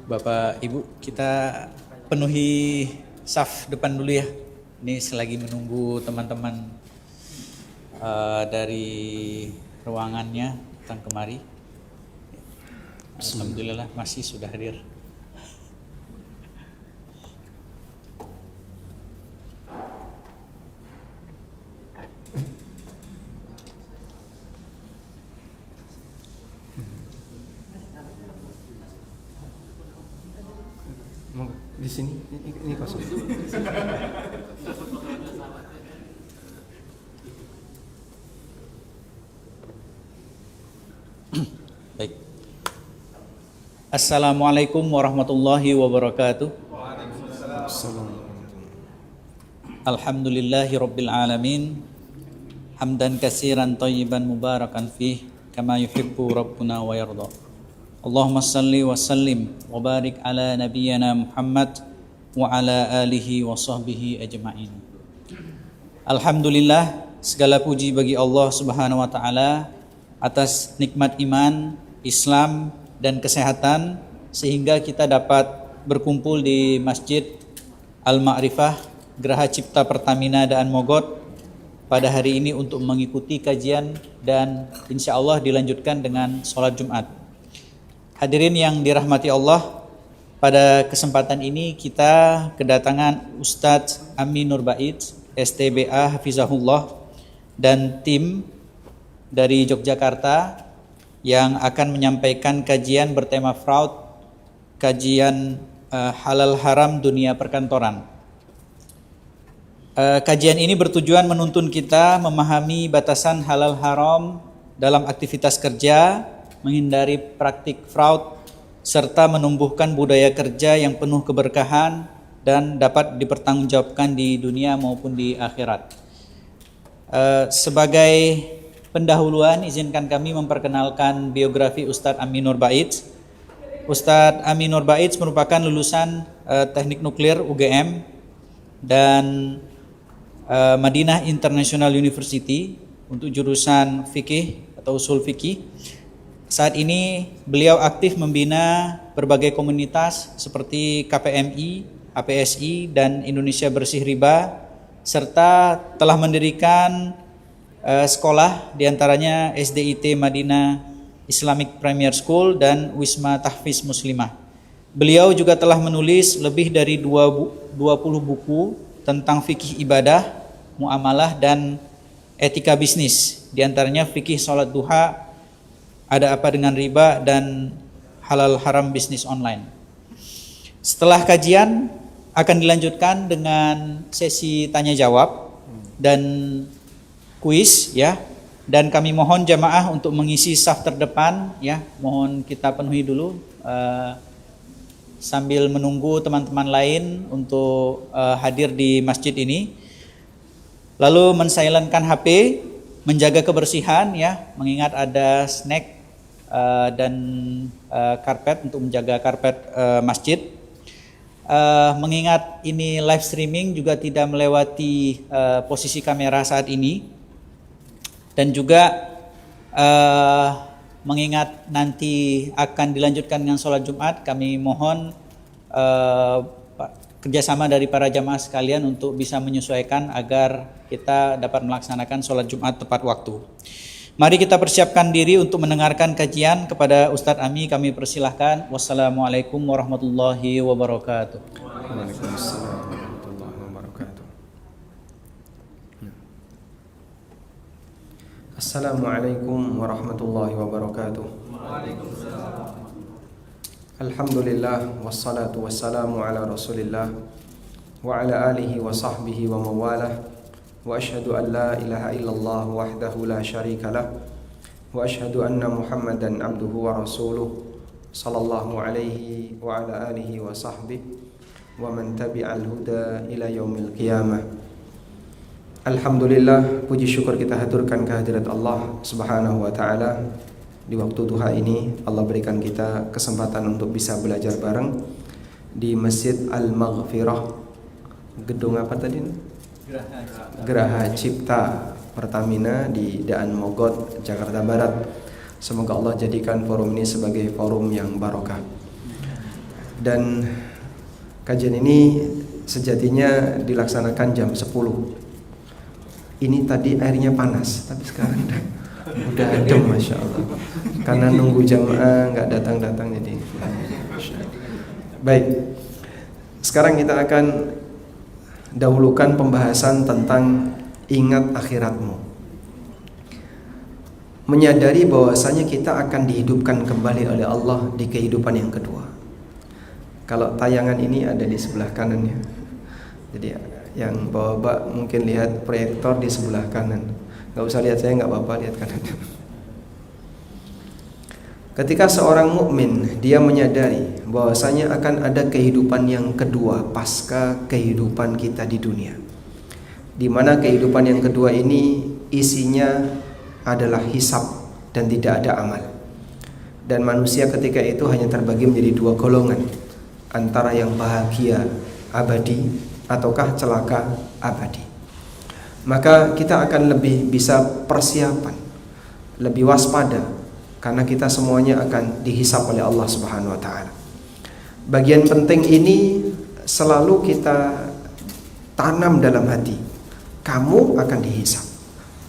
Bapak Ibu, kita penuhi saf depan dulu ya. Ini selagi menunggu teman-teman dari ruangannya datang kemari. Alhamdulillah masih sudah hadir. Di sini ini kosong. Baik. Assalamualaikum warahmatullahi wabarakatuh. Alhamdulillahi rabbil alamin. Hamdan katsiran thayyiban mubarakan fih kama yuhibbu rabbuna wa yarda. Allahumma salli wa sallim wa barik ala nabiyyina Muhammad wa ala alihi wa sahbihi ajma'in. Alhamdulillah, segala puji bagi Allah Subhanahu wa taala atas nikmat iman, Islam dan kesehatan sehingga kita dapat berkumpul di Masjid Al-Ma'rifah Geraha Cipta Pertamina Daan Mogot pada hari ini untuk mengikuti kajian dan insya Allah dilanjutkan dengan sholat Jumat. Hadirin yang dirahmati Allah, pada kesempatan ini kita kedatangan Ustadz Ami Nur Bait, STBA Hafizahullah dan tim dari Yogyakarta yang akan menyampaikan kajian bertema fraud, kajian halal haram dunia perkantoran. Kajian ini bertujuan menuntun kita memahami batasan halal haram dalam aktivitas kerja, menghindari praktik fraud, serta menumbuhkan budaya kerja yang penuh keberkahan dan dapat dipertanggungjawabkan di dunia maupun di akhirat. Sebagai pendahuluan, izinkan kami memperkenalkan biografi Ustadz Ami Nur Bait. Ustadz Ami Nur Bait merupakan lulusan Teknik Nuklir UGM dan Madinah International University untuk jurusan fikih atau usul fikih. Saat ini beliau aktif membina berbagai komunitas seperti KPMI, APSI, dan Indonesia Bersih Riba, serta telah mendirikan sekolah diantaranya SDIT Madinah Islamic Premier School dan Wisma Tahfiz Muslimah. Beliau juga telah menulis lebih dari 20 buku tentang fikih ibadah, muamalah, dan etika bisnis, diantaranya fikih sholat duha, ada apa dengan riba, dan halal haram bisnis online. Setelah kajian akan dilanjutkan dengan sesi tanya jawab dan kuis ya. Dan kami mohon jamaah untuk mengisi saf terdepan ya. Mohon kita penuhi dulu sambil menunggu teman-teman lain untuk hadir di masjid ini. Lalu mensilentkan HP, menjaga kebersihan ya, mengingat ada snack dan karpet untuk menjaga karpet masjid. Mengingat ini live streaming juga tidak melewati posisi kamera saat ini, dan juga mengingat nanti akan dilanjutkan dengan sholat Jumat, kami mohon kerjasama dari para jamaah sekalian untuk bisa menyesuaikan agar kita dapat melaksanakan sholat Jumat tepat waktu. Mari kita persiapkan diri untuk mendengarkan kajian. Kepada Ustadz Ami kami persilahkan. Wassalamualaikum warahmatullahi wabarakatuh. Waalaikumsalam warahmatullahi wabarakatuh. Assalamualaikum warahmatullahi wabarakatuh. Alhamdulillah wassalatu wassalamu ala Rasulillah wa ala alihi wa sahbihi wa mawalah. Wa ashhadu an la ilaha illallah wahdahu la syarika lah wa ashhadu anna Muhammadan abduhu wa rasuluh sallallahu alaihi wa ala alihi wa sahbihi wa man tabi'al huda ila yaumil qiyamah. Alhamdulillah, puji syukur kita haturkan kehadirat Allah Subhanahu wa taala. Di waktu duha ini Allah berikan kita kesempatan untuk bisa belajar bareng di Masjid Al-Maghfirah, gedung apa tadi? Geraha Cipta Pertamina di Daan Mogot, Jakarta Barat. Semoga Allah jadikan forum ini sebagai forum yang barokah. Dan kajian ini sejatinya dilaksanakan jam 10. Ini tadi airnya panas, tapi sekarang udah adem, Masya Allah. Karena nunggu jamaah nggak datang-datang jadi. Baik, sekarang kita akan dahulukan pembahasan tentang ingat akhiratmu. Menyadari bahwasanya kita akan dihidupkan kembali oleh Allah di kehidupan yang kedua. Kalau tayangan ini ada di sebelah kanan ya. Jadi yang bawa-bawa mungkin lihat proyektor di sebelah kanan. Gak usah lihat saya, gak apa-apa, lihat kanan. Ketika seorang mukmin dia menyadari bahwasanya akan ada kehidupan yang kedua pasca kehidupan kita di dunia, di mana kehidupan yang kedua ini isinya adalah hisab dan tidak ada amal. Dan manusia ketika itu hanya terbagi menjadi dua golongan, antara yang bahagia abadi ataukah celaka abadi. Maka kita akan lebih bisa persiapan, lebih waspada, karena kita semuanya akan dihisab oleh Allah Subhanahu wa taala. Bagian penting ini selalu kita tanam dalam hati. Kamu akan dihisab.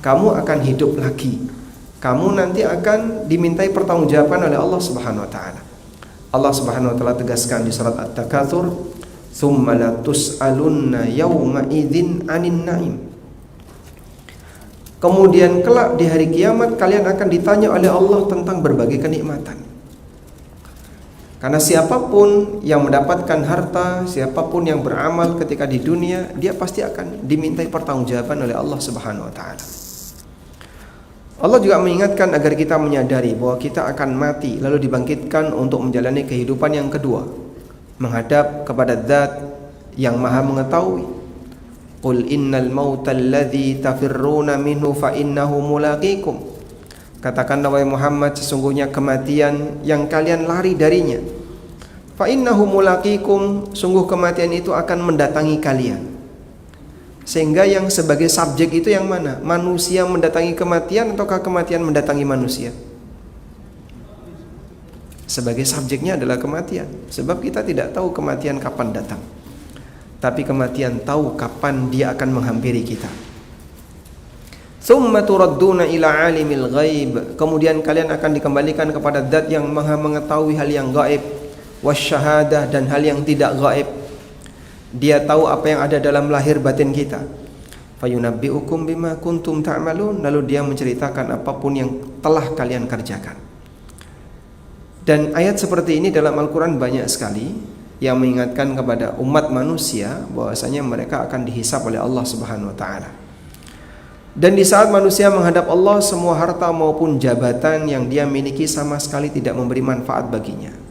Kamu akan hidup lagi. Kamu nanti akan dimintai pertanggungjawaban oleh Allah Subhanahu wa taala. Allah Subhanahu wa taala tegaskan di surat At-Takatsur, "Tsumma la tus'alunna yauma idzin 'anin na'im." Kemudian kelak di hari kiamat kalian akan ditanya oleh Allah tentang berbagai kenikmatan. Karena siapapun yang mendapatkan harta, siapapun yang beramal ketika di dunia, dia pasti akan dimintai pertanggungjawaban oleh Allah Subhanahu wa taala. Allah juga mengingatkan agar kita menyadari bahwa kita akan mati lalu dibangkitkan untuk menjalani kehidupan yang kedua, menghadap kepada Zat yang Maha mengetahui. Qul innal mauta alladzi tafirruna minhu fa innahu mulaqikum. Katakanlah wahai Muhammad, sesungguhnya kematian yang kalian lari darinya, fa innahu mulaqikum, sungguh kematian itu akan mendatangi kalian. Sehingga yang sebagai subjek itu yang mana? Manusia mendatangi kematian ataukah kematian mendatangi manusia? Sebagai subjeknya adalah kematian. Sebab kita tidak tahu kematian kapan datang, tapi kematian tahu kapan dia akan menghampiri kita. Tsumma turadduna ila alimil ghaib. Kemudian kalian akan dikembalikan kepada Zat yang Maha mengetahui hal yang gaib, wasyahadah, dan hal yang tidak gaib. Dia tahu apa yang ada dalam lahir batin kita. Fayunabbi'ukum bima kuntum ta'malun. Lalu dia menceritakan apapun yang telah kalian kerjakan. Dan ayat seperti ini dalam Al-Quran banyak sekali yang mengingatkan kepada umat manusia bahwasanya mereka akan dihisab oleh Allah Subhanahu wa taala. Dan di saat manusia menghadap Allah, semua harta maupun jabatan yang dia miliki sama sekali tidak memberi manfaat baginya.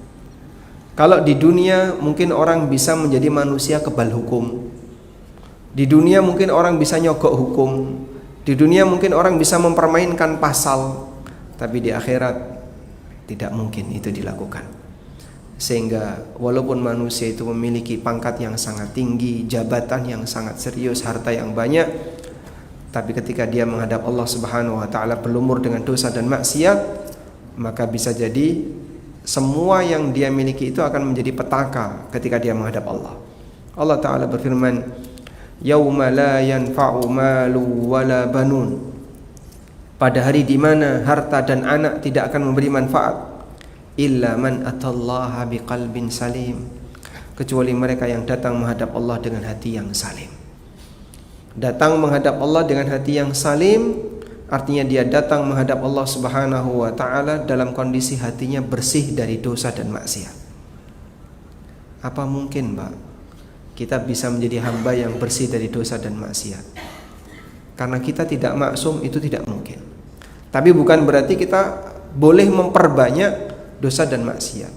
Kalau di dunia mungkin orang bisa menjadi manusia kebal hukum. Di dunia mungkin orang bisa nyogok hukum. Di dunia mungkin orang bisa mempermainkan pasal. Tapi di akhirat tidak mungkin itu dilakukan. Sehingga walaupun manusia itu memiliki pangkat yang sangat tinggi, jabatan yang sangat serius, harta yang banyak, tapi ketika dia menghadap Allah Subhanahu wa taala berlumur dengan dosa dan maksiat, maka bisa jadi semua yang dia miliki itu akan menjadi petaka ketika dia menghadap Allah. Allah Ta'ala berfirman, "Yauma la yanfa'u malu wala banun." Pada hari di mana harta dan anak tidak akan memberi manfaat, illa man atallaha biqalbin salim, kecuali mereka yang datang menghadap Allah dengan hati yang salim. Datang menghadap Allah dengan hati yang salim artinya dia datang menghadap Allah Subhanahu wa taala dalam kondisi hatinya bersih dari dosa dan maksiat. Apa mungkin, Pak, kita bisa menjadi hamba yang bersih dari dosa dan maksiat? Karena kita tidak maksum, itu tidak mungkin. Tapi bukan berarti kita boleh memperbanyak dosa dan maksiat.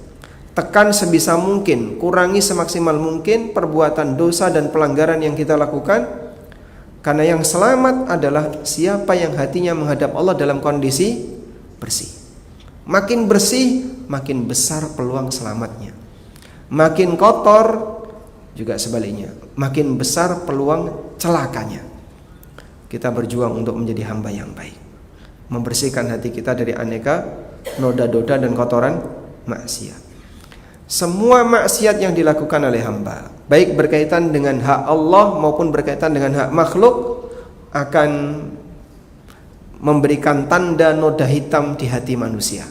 Tekan sebisa mungkin, kurangi semaksimal mungkin perbuatan dosa dan pelanggaran yang kita lakukan. Karena yang selamat adalah siapa yang hatinya menghadap Allah dalam kondisi bersih. Makin bersih, makin besar peluang selamatnya. Makin kotor, juga sebaliknya, makin besar peluang celakanya. Kita berjuang untuk menjadi hamba yang baik, membersihkan hati kita dari aneka noda-noda dan kotoran maksiat. semua maksiat yang dilakukan oleh hamba, baik berkaitan dengan hak Allah maupun berkaitan dengan hak makhluk, akan memberikan tanda noda hitam di hati manusia.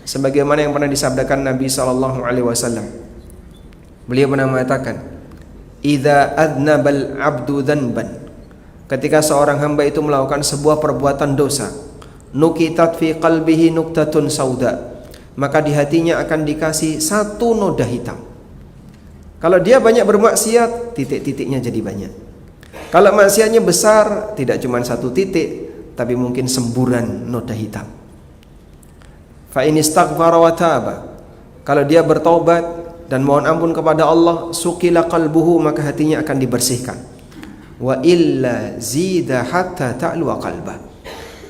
Sebagaimana yang pernah disabdakan Nabi SAW. Beliau pernah mengatakan, "Idza adnabal 'abdu dzanban." Ketika seorang hamba itu melakukan sebuah perbuatan dosa, nukitat fi qalbihi nuktatun sauda, maka di hatinya akan dikasih satu noda hitam. Kalau dia banyak bermaksiat, titik-titiknya jadi banyak. Kalau maksiatnya besar, tidak cuma satu titik, tapi mungkin semburan noda hitam. Fa in istaghfara wa taba, kalau dia bertaubat dan mohon ampun kepada Allah, suqila qalbuhu, maka hatinya akan dibersihkan. Wa illa zida hatta ta'lu qalbah.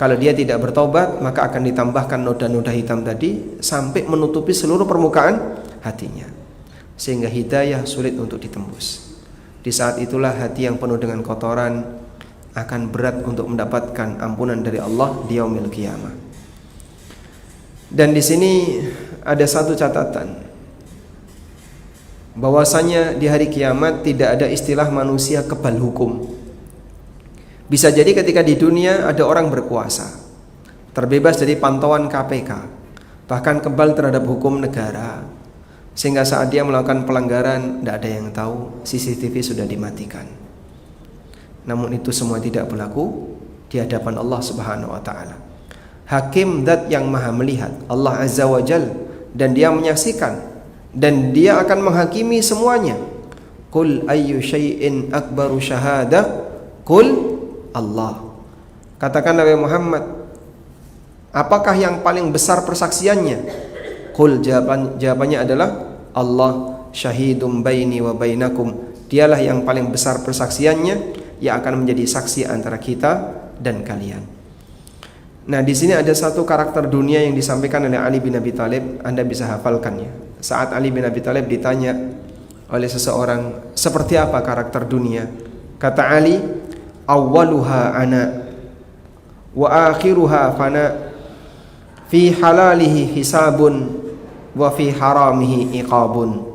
Kalau dia tidak bertobat, maka akan ditambahkan noda-noda hitam tadi sampai menutupi seluruh permukaan hatinya, sehingga hidayah sulit untuk ditembus. Di saat itulah hati yang penuh dengan kotoran akan berat untuk mendapatkan ampunan dari Allah di yaumil qiyamah. Dan di sini ada satu catatan, bahwasanya di hari kiamat tidak ada istilah manusia kebal hukum. Bisa jadi ketika di dunia ada orang berkuasa, terbebas dari pantauan KPK, bahkan kebal terhadap hukum negara, sehingga saat dia melakukan pelanggaran tidak ada yang tahu, CCTV sudah dimatikan. Namun itu semua tidak berlaku di hadapan Allah Subhanahu wa taala. Hakim zat yang maha melihat, Allah Azza wa Jal, dan dia menyaksikan dan dia akan menghakimi semuanya. Qul ayyu syai'in akbaru syahadah? Qul Allah. Katakan Nabi Muhammad, apakah yang paling besar persaksiannya? Qul, jawabannya adalah Allah syahidum baini wa bainakum. Dialah yang paling besar persaksiannya, yang akan menjadi saksi antara kita dan kalian. Nah, di sini ada satu karakter dunia yang disampaikan oleh Ali bin Abi Thalib. Anda bisa hafalkannya. Saat Ali bin Abi Thalib ditanya oleh seseorang, seperti apa karakter dunia? Kata Ali, awwaluha ana wa akhiruha fana, fi halalihi hisabun wa fi haramihi iqabun.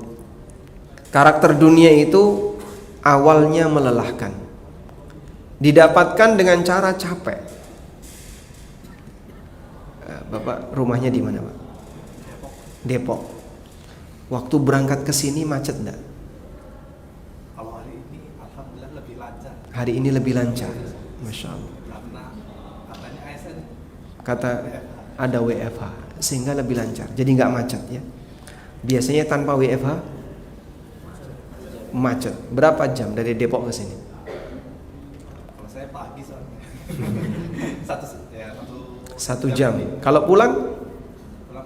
Karakter dunia itu awalnya melelahkan, didapatkan dengan cara capek. Bapak rumahnya di mana, Pak? Depok. Waktu berangkat ke sini macet enggak? Hari ini lebih lancar, Masya Allah. Kata ada WFH, sehingga lebih lancar, jadi nggak macet ya. Biasanya tanpa WFH macet. Berapa jam dari Depok ke sini? Kalau saya pagi soalnya. Satu jam. Kalau pulang? Pulang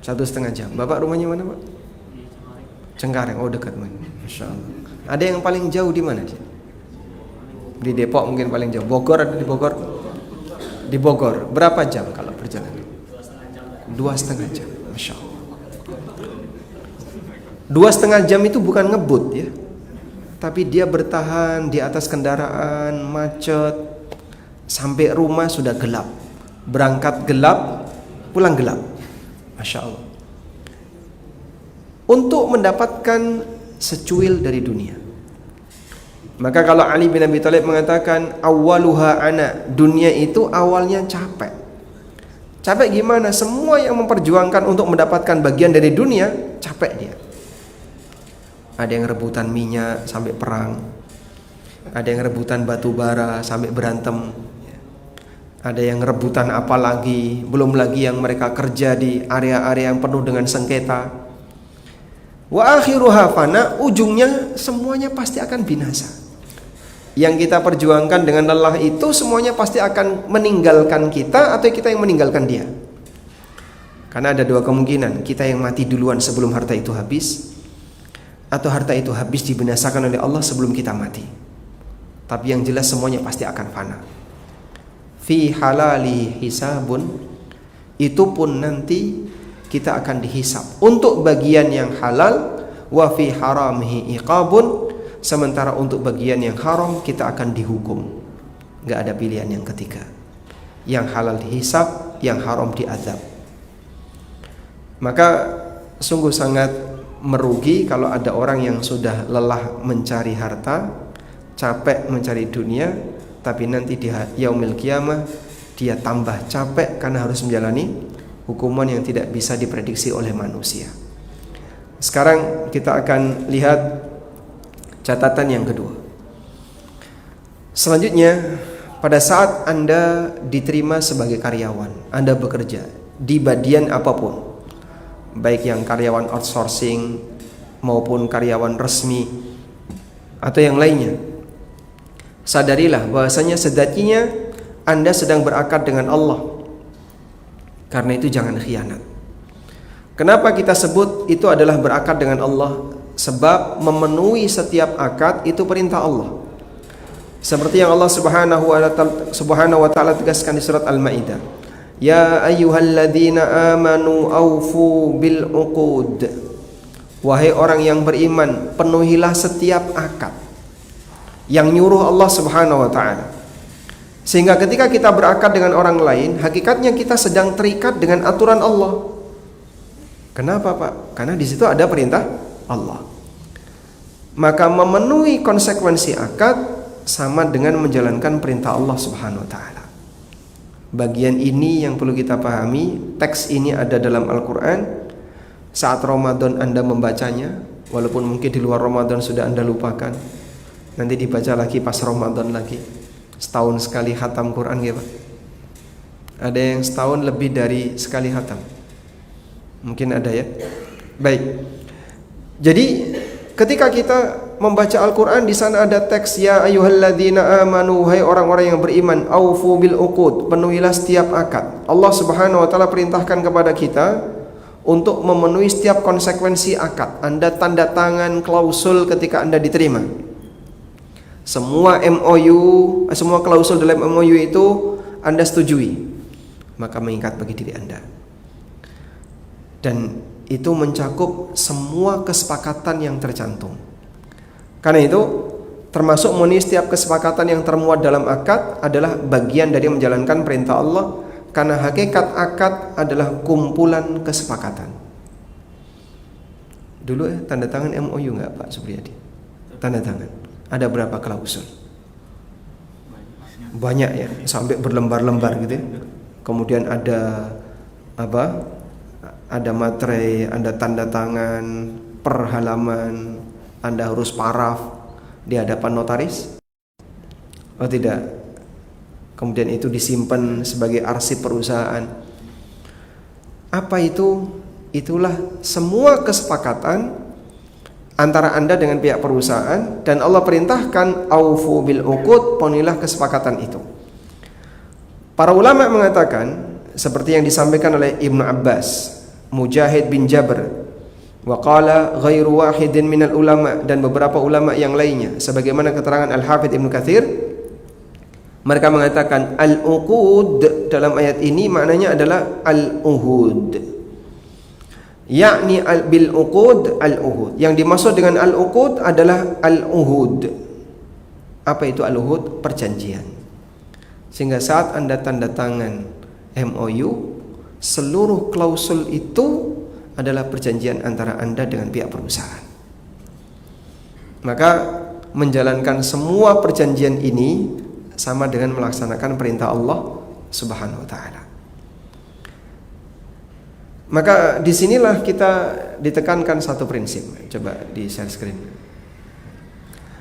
1,5 jam. 1,5 jam. Bapak rumahnya mana, Pak? Cengkareng. Oh, dekat, Masya Allah. Ada yang paling jauh di mana dia? Di Depok mungkin paling jauh. Bogor ada di Bogor? Di Bogor. Berapa jam kalau perjalanan? 2,5 jam. Masya Allah. 2,5 jam itu bukan ngebut ya, tapi dia bertahan di atas kendaraan macet sampai rumah sudah gelap. Berangkat gelap, pulang gelap. Masya Allah. Untuk mendapatkan secuil dari dunia. Maka kalau Ali bin Abi Thalib mengatakan awwaluha ana, dunia itu awalnya capek. Capek gimana? Semua yang memperjuangkan untuk mendapatkan bagian dari dunia, capek dia. Ada yang rebutan minyak sampai perang. Ada yang rebutan batu bara sampai berantem. Ada yang rebutan apa lagi, belum lagi yang mereka kerja di area-area yang penuh dengan sengketa. Wa akhiruha fana, ujungnya semuanya pasti akan binasa. Yang kita perjuangkan dengan lelah itu semuanya pasti akan meninggalkan kita atau kita yang meninggalkan dia. Karena ada dua kemungkinan, kita yang mati duluan sebelum harta itu habis, atau harta itu habis dibinasakan oleh Allah sebelum kita mati. Tapi yang jelas semuanya pasti akan fana. Fi halali hisabun, itu pun nanti kita akan dihisab untuk bagian yang halal. Wa fi haramihi iqabun, sementara untuk bagian yang haram kita akan dihukum. Gak ada pilihan yang ketiga. Yang halal dihisab, yang haram diazab. Maka sungguh sangat merugi kalau ada orang yang sudah lelah mencari harta, capek mencari dunia, tapi nanti di yaumil qiyamah dia tambah capek karena harus menjalani hukuman yang tidak bisa diprediksi oleh manusia. Sekarang kita akan lihat catatan yang kedua. Selanjutnya, pada saat Anda diterima sebagai karyawan, Anda bekerja di bagian apapun, baik yang karyawan outsourcing maupun karyawan resmi atau yang lainnya, sadarilah bahwasanya sejatinya Anda sedang berakad dengan Allah. Karena itu jangan khianat. Kenapa kita sebut itu adalah berakad dengan Allah? Sebab memenuhi setiap akad itu perintah Allah. Seperti yang Allah Subhanahu wa taala tegaskan di surat Al-Maidah. Ya ayyuhalladzina amanu aufu bil uqud. Wahai orang yang beriman, penuhilah setiap akad yang nyuruh Allah Subhanahu wa taala. Sehingga ketika kita berakad dengan orang lain, hakikatnya kita sedang terikat dengan aturan Allah. Kenapa, Pak? Karena di situ ada perintah Allah. Maka memenuhi konsekuensi akad sama dengan menjalankan perintah Allah Subhanahu wa taala. Bagian ini yang perlu kita pahami. Teks ini ada dalam Al-Qur'an. Saat Ramadan Anda membacanya, walaupun mungkin di luar Ramadan sudah Anda lupakan, nanti dibaca lagi pas Ramadan lagi. Setahun sekali khatam Quran ya Pak. Ada yang setahun lebih dari sekali khatam. Mungkin ada ya. Baik. Jadi ketika kita membaca Al-Quran, di sana ada teks ya ayyuhalladzina amanu, hai orang-orang yang beriman, aufu bil uqud, penuhilah setiap akad. Allah Subhanahu wa taala perintahkan kepada kita untuk memenuhi setiap konsekuensi akad. Anda tanda tangan klausul ketika Anda diterima. Semua MOU, semua klausul dalam MOU itu Anda setujui, maka mengikat bagi diri Anda. Dan itu mencakup semua kesepakatan yang tercantum. Karena itu termasuk memenuhi setiap kesepakatan yang termuat dalam akad adalah bagian dari menjalankan perintah Allah. Karena hakikat akad adalah kumpulan kesepakatan. Dulu tanda tangan MOU nggak Pak Supriyadi? Tanda tangan. Ada berapa klausul? Banyak ya, sampai berlembar-lembar gitu ya. Kemudian ada apa? Ada materai, ada tanda tangan, per halaman, Anda harus paraf di hadapan notaris? Oh tidak. Kemudian itu disimpan sebagai arsip perusahaan. Apa itu? Itulah semua kesepakatan antara Anda dengan pihak perusahaan, dan Allah perintahkan aufu bil uqud, penuhilah kesepakatan itu. Para ulama mengatakan seperti yang disampaikan oleh Ibnu Abbas, Mujahid bin Jabr, wa qala ghairu wahidin minal ulama, dan beberapa ulama yang lainnya, sebagaimana keterangan Al-Hafidz Ibnu Katsir. Mereka mengatakan al-uqud dalam ayat ini maknanya adalah al-uhud. Yakni bil uqud al-uhud. Yang dimaksud dengan al-uqud adalah al-uhud. Apa itu al-uhud? Perjanjian. Sehingga saat Anda tanda tangan MOU, seluruh klausul itu adalah perjanjian antara Anda dengan pihak perusahaan. Maka menjalankan semua perjanjian ini sama dengan melaksanakan perintah Allah Subhanahu wa taala. Maka disinilah kita ditekankan satu prinsip. Coba di share screen.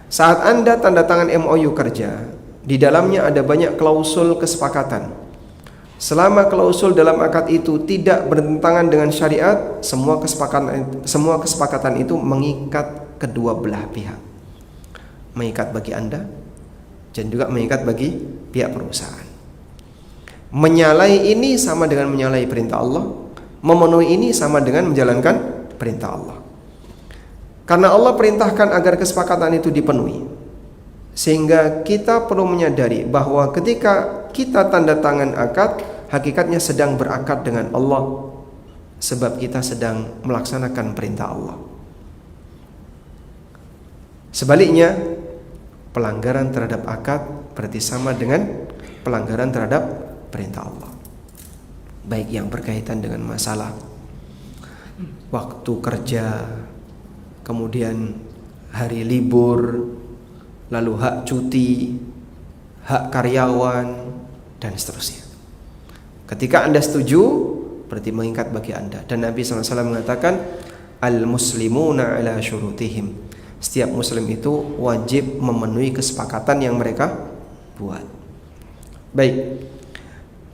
Saat Anda tanda tangan MOU kerja, di dalamnya ada banyak klausul kesepakatan. Selama klausul dalam akad itu tidak bertentangan dengan syariat, semua kesepakatan itu mengikat kedua belah pihak. Mengikat bagi Anda dan juga mengikat bagi pihak perusahaan. Menyalahi ini sama dengan menyalahi perintah Allah. Memenuhi ini sama dengan menjalankan perintah Allah. Karena Allah perintahkan agar kesepakatan itu dipenuhi. Sehingga kita perlu menyadari bahwa ketika kita tanda tangan akad, hakikatnya sedang berakad dengan Allah. Sebab kita sedang melaksanakan perintah Allah. Sebaliknya, pelanggaran terhadap akad berarti sama dengan pelanggaran terhadap perintah Allah. Baik yang berkaitan dengan masalah waktu kerja, kemudian hari libur, lalu hak cuti, hak karyawan, dan seterusnya. Ketika Anda setuju, berarti mengikat bagi Anda. Dan Nabi SAW mengatakan, al-muslimuna ala syurutihim. Setiap muslim itu wajib memenuhi kesepakatan yang mereka buat. Baik.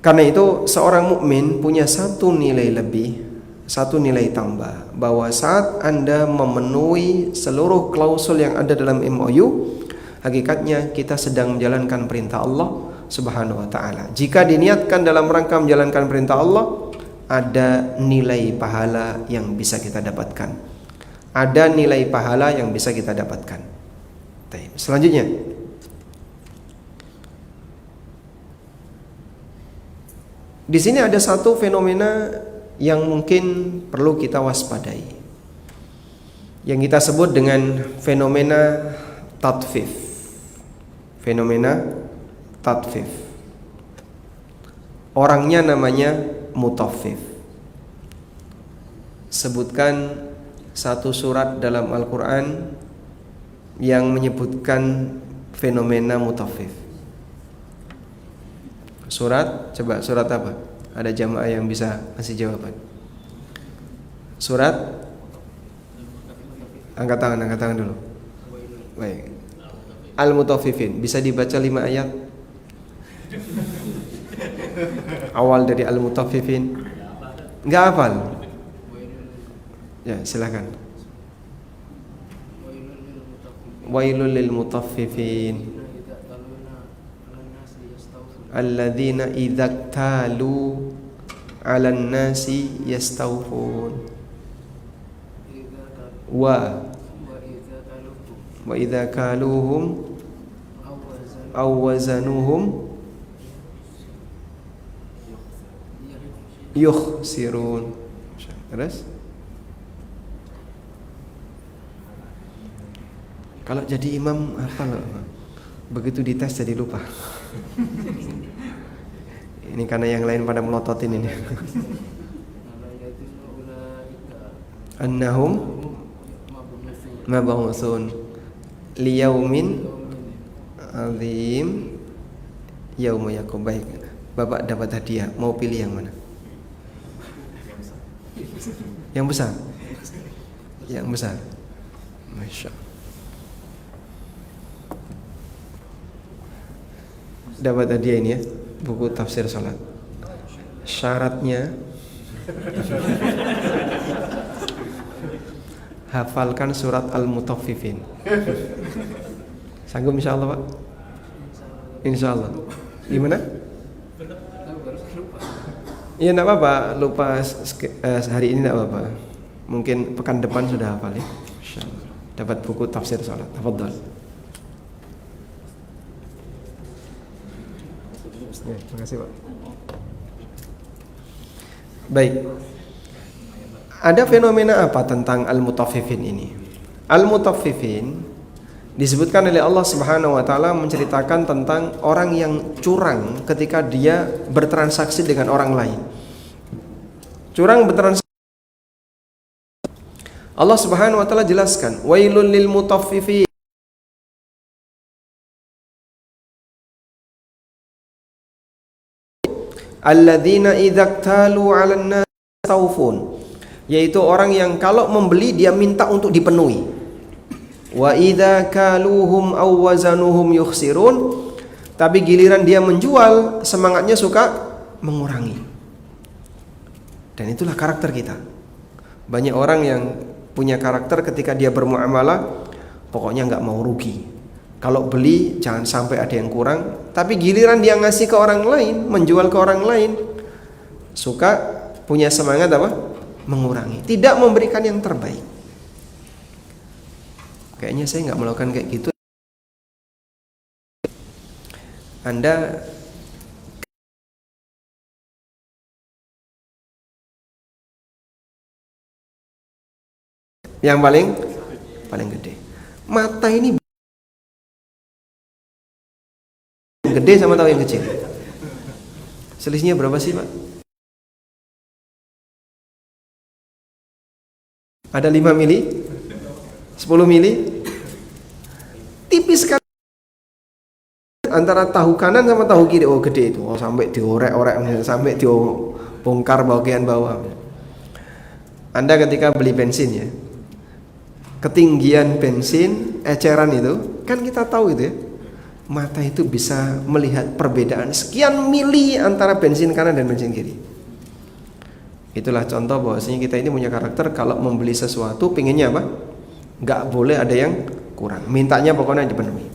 Karena itu seorang mukmin punya satu nilai lebih, satu nilai tambah, bahwa saat Anda memenuhi seluruh klausul yang ada dalam MOU, hakikatnya kita sedang menjalankan perintah Allah Subhanahu wa taala. Jika diniatkan dalam rangka menjalankan perintah Allah, ada nilai pahala yang bisa kita dapatkan. Ada nilai pahala yang bisa kita dapatkan. Selanjutnya, di sini ada satu fenomena yang mungkin perlu kita waspadai, yang kita sebut dengan fenomena tatfif. Fenomena tatfif. Orangnya namanya mutaffif. Sebutkan satu surat dalam Al-Quran yang menyebutkan fenomena mutaffif. Surat, coba surat apa? Ada jamaah yang bisa kasih jawaban. Surat? Angkat tangan dulu. Baik. Al-Mutaffifin, bisa dibaca 5 ayat? Awal dari Al-Mutaffifin. Enggak hafal? Ya, silakan. Wailul lil mutaffifin alladzina idza talu 'alan nasi yastawfun wa idza kaluhum aw wazanuhum yukhsirun. Terus kalau jadi imam apa loh? Begitu dites jadi lupa. Ini karena yang lain pada melototin ini. Annahum mab'utsun liyaumin azim yauma yakum. Baik, Bapak dapat hadiah. Mau pilih yang mana? Yang besar. Yang besar. Masya Allah. Dapat hadiah ini ya, buku tafsir salat. Syaratnya hafalkan surat Al-Mutaffifin. Sanggup insyaallah, Pak? Insyaallah. Gimana? Iya, enggak apa-apa, lupa hari ini enggak apa-apa. Mungkin pekan depan sudah hafal ya. Insyaallah. Dapat buku tafsir salat. Tafadhol. Ya, terima kasih, Pak. Baik. Ada fenomena apa tentang al-mutaffifin ini? Al-mutaffifin disebutkan oleh Allah Subhanahu wa taala menceritakan tentang orang yang curang ketika dia bertransaksi dengan orang lain. Curang bertransaksi. Allah Subhanahu wa taala jelaskan, wailul lil mutaffifin alladzina idza talu 'alan nas yastawfun, yaitu orang yang kalau membeli dia minta untuk dipenuhi. Wa idza kaluhum aw wazanuhum yukhsirun, tapi giliran dia menjual semangatnya suka mengurangi. Dan itulah karakter kita. Banyak orang yang punya karakter ketika dia bermuamalah pokoknya enggak mau rugi. Kalau beli jangan sampai ada yang kurang, tapi giliran dia ngasih ke orang lain, menjual ke orang lain, suka punya semangat apa? Mengurangi, tidak memberikan yang terbaik. Kayaknya saya nggak melakukan kayak gitu. Anda yang paling gede. Mata ini gede sama tahu yang kecil. Selisihnya berapa sih, Pak? Ada 5 mili? 10 mili? Tipis sekali antara tahu kanan sama tahu kiri. Oh gede itu, oh sampai diorek-orek, sampai dibongkar bagian bawah. Anda ketika beli bensin ya, ketinggian bensin, eceran itu, kan kita tahu itu ya, mata itu bisa melihat perbedaan sekian mili antara bensin kanan dan bensin kiri. Itulah contoh bahwasanya kita ini punya karakter, kalau membeli sesuatu pinginnya apa? Nggak boleh ada yang kurang, mintanya pokoknya dipenuhi.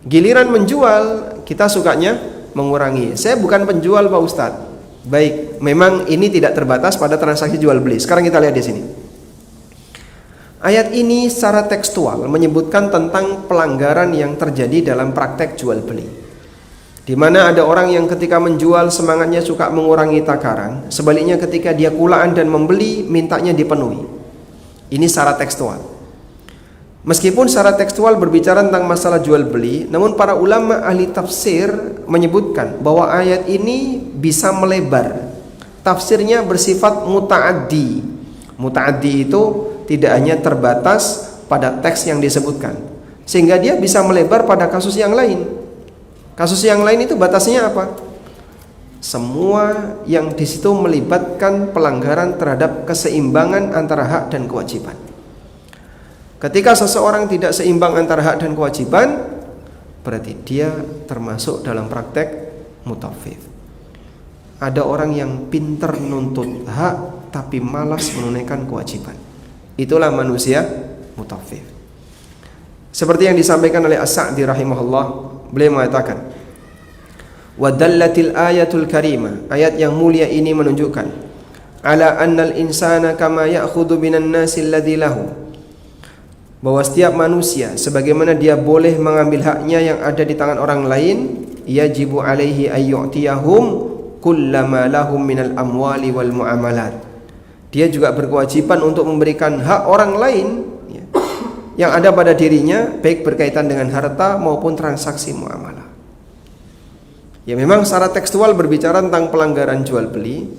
Giliran menjual, kita sukanya mengurangi. Saya bukan penjual Pak Ustadz. Baik, memang ini tidak terbatas pada transaksi jual beli. Sekarang kita lihat di sini. Ayat ini secara tekstual menyebutkan tentang pelanggaran yang terjadi dalam praktek jual beli, di mana ada orang yang ketika menjual semangatnya suka mengurangi takaran, sebaliknya ketika dia kulaan dan membeli mintanya dipenuhi. Ini secara tekstual. Meskipun secara tekstual berbicara tentang masalah jual beli, namun para ulama ahli tafsir menyebutkan bahwa ayat ini bisa melebar. Tafsirnya bersifat muta'addi. Muta'addi itu tidak hanya terbatas pada teks yang disebutkan, sehingga dia bisa melebar pada kasus yang lain. Kasus yang lain itu batasnya apa? Semua yang di situ melibatkan pelanggaran terhadap keseimbangan antara hak dan kewajiban. Ketika seseorang tidak seimbang antara hak dan kewajiban, berarti dia termasuk dalam praktek mutawif. Ada orang yang pinter nuntut hak tapi malas menunaikan kewajiban. Itulah manusia mutawif. Seperti yang disampaikan oleh As-Sa'di rahimahullah, beliau mengatakan, wa dallatil ayatul karimah, ayat yang mulia ini menunjukkan ala annal insana kama ya'khudhu minan nasi alladhi lahu, bahwa setiap manusia sebagaimana dia boleh mengambil haknya yang ada di tangan orang lain, yajibu alaihi ayyu'tiyahum kullama lahum minal amwali wal muamalat. Dia juga berkewajiban untuk memberikan hak orang lain ya, yang ada pada dirinya, baik berkaitan dengan harta maupun transaksi muamalah. Ya memang secara tekstual berbicara tentang pelanggaran jual beli,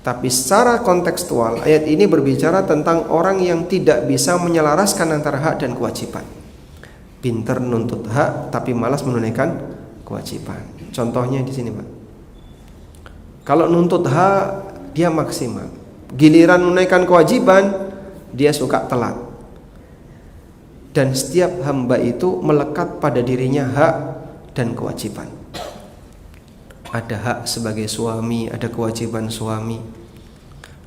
tapi secara kontekstual ayat ini berbicara tentang orang yang tidak bisa menyelaraskan antara hak dan kewajiban. Pinter nuntut hak tapi malas menunaikan kewajiban. Contohnya di sini, Pak. Kalau nuntut hak dia maksimal, giliran menunaikan kewajiban dia suka telat. Dan setiap hamba itu melekat pada dirinya hak dan kewajiban. Ada hak sebagai suami, ada kewajiban suami.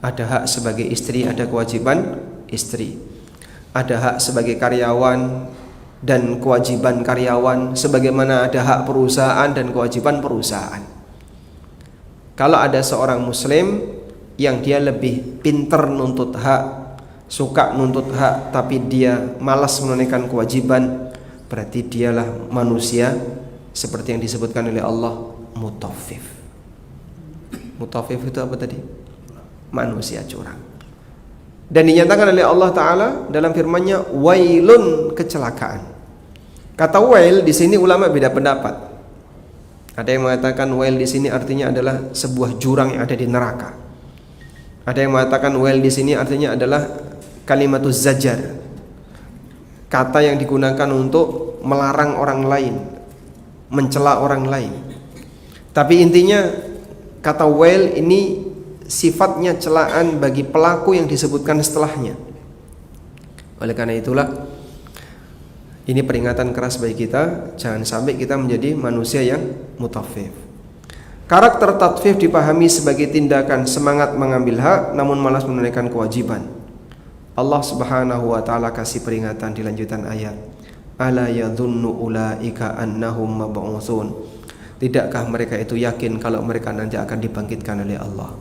Ada hak sebagai istri, ada kewajiban istri. Ada hak sebagai karyawan dan kewajiban karyawan, sebagaimana ada hak perusahaan dan kewajiban perusahaan. Kalau ada seorang muslim yang dia lebih pinter nuntut hak, suka nuntut hak tapi dia malas menunaikan kewajiban, berarti dialah manusia seperti yang disebutkan oleh Allah, mutawif. Mutawif itu apa tadi? Manusia curang. Dan dinyatakan oleh Allah Ta'ala dalam firman-Nya, wailun, kecelakaan. Kata wail di sini ulama beda pendapat. Ada yang mengatakan wail di sini artinya adalah sebuah jurang yang ada di neraka. Ada yang mengatakan wail di sini artinya adalah kalimatuz zajar, kata yang digunakan untuk melarang orang lain, mencela orang lain. Tapi intinya kata wail ini sifatnya celaan bagi pelaku yang disebutkan setelahnya. Oleh karena itulah ini peringatan keras bagi kita, jangan sampai kita menjadi manusia yang mutawif. Karakter tatfif dipahami sebagai tindakan semangat mengambil hak namun malas menunaikan kewajiban. Allah Subhanahu wa taala kasih peringatan di lanjutan ayat, ala yadhunnu ulaika annahum mab'utsun. Tidakkah mereka itu yakin kalau mereka nanti akan dibangkitkan oleh Allah?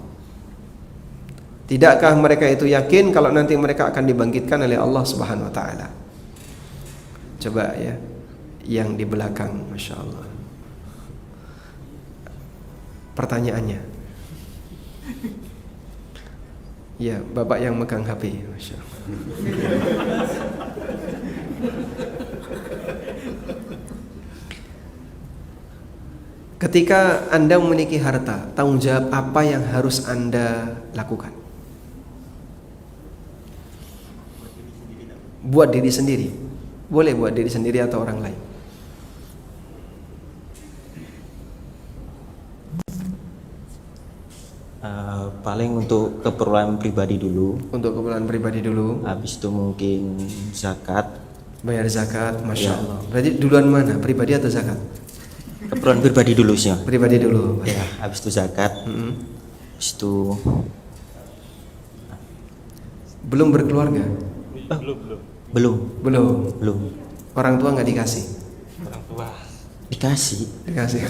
Tidakkah mereka itu yakin kalau nanti mereka akan dibangkitkan oleh Allah Subhanahu wa taala? Coba ya, yang di belakang, Masya Allah. Pertanyaannya, ya, bapak yang megang HP, Masya Allah. Ketika Anda memiliki harta, tanggung jawab apa yang harus Anda lakukan? buat diri sendiri. Boleh buat diri sendiri atau orang lain. Paling untuk keperluan pribadi dulu. Untuk keperluan pribadi dulu. Habis itu mungkin zakat. Bayar zakat, masya Ya. Allah. Berarti duluan mana? Pribadi atau zakat? Keperluan pribadi dulu sih. Pribadi dulu. Ya, habis itu zakat. Habis itu Belum berkeluarga? belum. Belum. Orang tua nggak dikasih? Dikasih. Dikasih.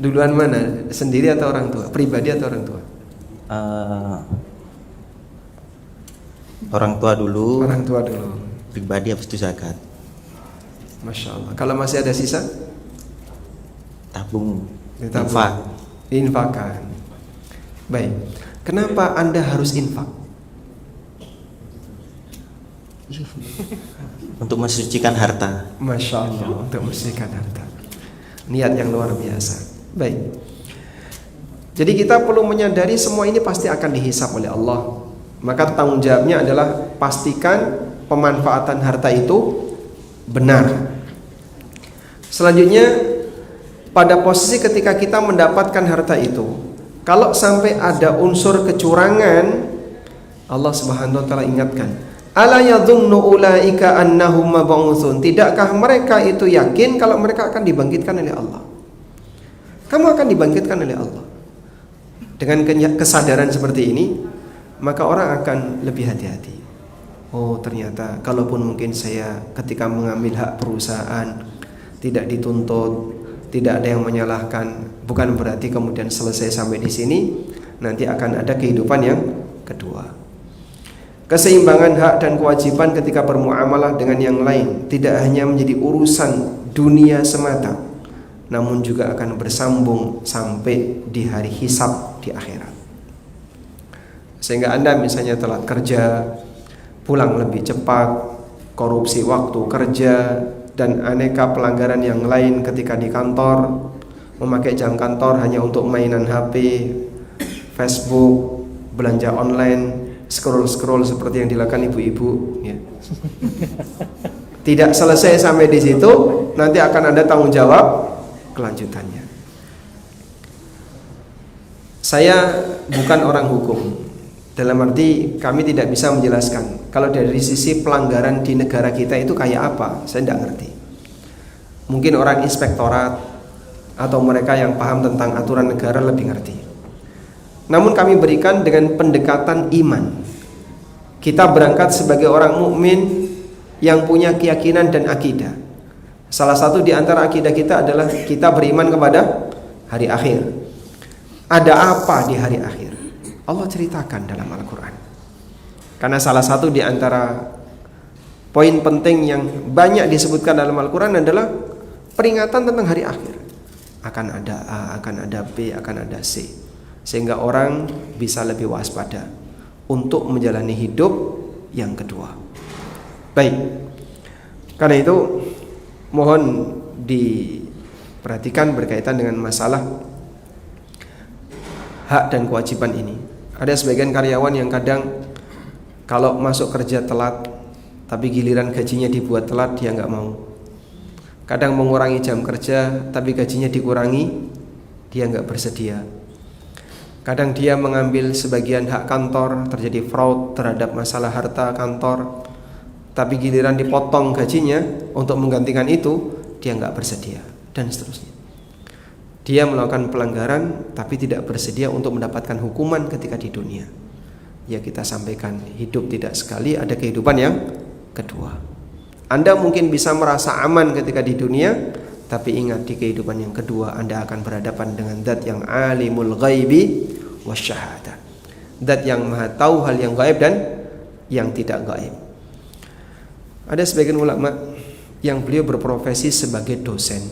Duluan mana? Sendiri atau orang tua? Pribadi atau orang tua? Orang tua dulu. Orang tua dulu. Pribadi habis itu zakat. Masya Allah. Kalau masih ada sisa? Tabung. Ditabung. Infak. Infakkan. Baik. Kenapa Anda harus infak? Untuk mensucikan harta. Masya Allah. Untuk membersihkan harta. Niat yang luar biasa. Baik. Jadi kita perlu menyadari semua ini pasti akan dihisap oleh Allah. Maka tanggung jawabnya adalah pastikan pemanfaatan harta itu benar. Selanjutnya, pada posisi ketika kita mendapatkan harta itu, kalau sampai ada unsur kecurangan, Allah Subhanahu wa taala ingatkan, ala yadhunnu ulaika annahum mab'utsun. Tidakkah mereka itu yakin kalau mereka akan dibangkitkan oleh Allah? Kamu akan dibangkitkan oleh Allah. Dengan kesadaran seperti ini, maka orang akan lebih hati-hati. Oh, ternyata kalaupun mungkin saya ketika mengambil hak perusahaan tidak dituntut, tidak ada yang menyalahkan, bukan berarti kemudian selesai sampai di sini. Nanti akan ada kehidupan yang kedua. Keseimbangan hak dan kewajiban ketika bermuamalah dengan yang lain tidak hanya menjadi urusan dunia semata, namun juga akan bersambung sampai di hari hisab di akhirat. Sehingga Anda misalnya telat kerja, pulang lebih cepat, korupsi waktu kerja, dan aneka pelanggaran yang lain ketika di kantor, memakai jam kantor hanya untuk mainan HP, Facebook, belanja online, scroll seperti yang dilakukan ibu-ibu, ya. Tidak selesai sampai di situ, nanti akan ada tanggung jawab kelanjutannya. Saya bukan orang hukum, dalam arti kami tidak bisa menjelaskan kalau dari sisi pelanggaran di negara kita itu kayak apa, saya tidak ngerti. Mungkin orang inspektorat atau mereka yang paham tentang aturan negara lebih ngerti. Namun kami berikan dengan pendekatan iman. Kita berangkat sebagai orang mukmin yang punya keyakinan dan akidah. Salah satu di antara akidah kita adalah kita beriman kepada hari akhir. Ada apa di hari akhir? Allah ceritakan dalam Al-Quran. Karena salah satu di antara poin penting yang banyak disebutkan dalam Al-Quran adalah peringatan tentang hari akhir. Akan ada A, akan ada B, akan ada C. Sehingga orang bisa lebih waspada untuk menjalani hidup yang kedua. Baik. Karena itu mohon diperhatikan berkaitan dengan masalah hak dan kewajiban ini. Ada sebagian karyawan yang kadang kalau masuk kerja telat, tapi giliran gajinya dibuat telat, dia nggak mau. Kadang mengurangi jam kerja, tapi gajinya dikurangi, dia nggak bersedia. Kadang dia mengambil sebagian hak kantor, terjadi fraud terhadap masalah harta kantor, tapi giliran dipotong gajinya untuk menggantikan itu, dia nggak bersedia, dan seterusnya. Dia melakukan pelanggaran tapi tidak bersedia untuk mendapatkan hukuman ketika di dunia. Ya, kita sampaikan, hidup tidak sekali, ada kehidupan yang kedua. Anda mungkin bisa merasa aman ketika di dunia, tapi ingat di kehidupan yang kedua Anda akan berhadapan dengan zat yang alimul ghaibi wasyahadah, zat yang maha tahu hal yang gaib dan yang tidak gaib. Ada sebagian ulama yang beliau berprofesi sebagai dosen,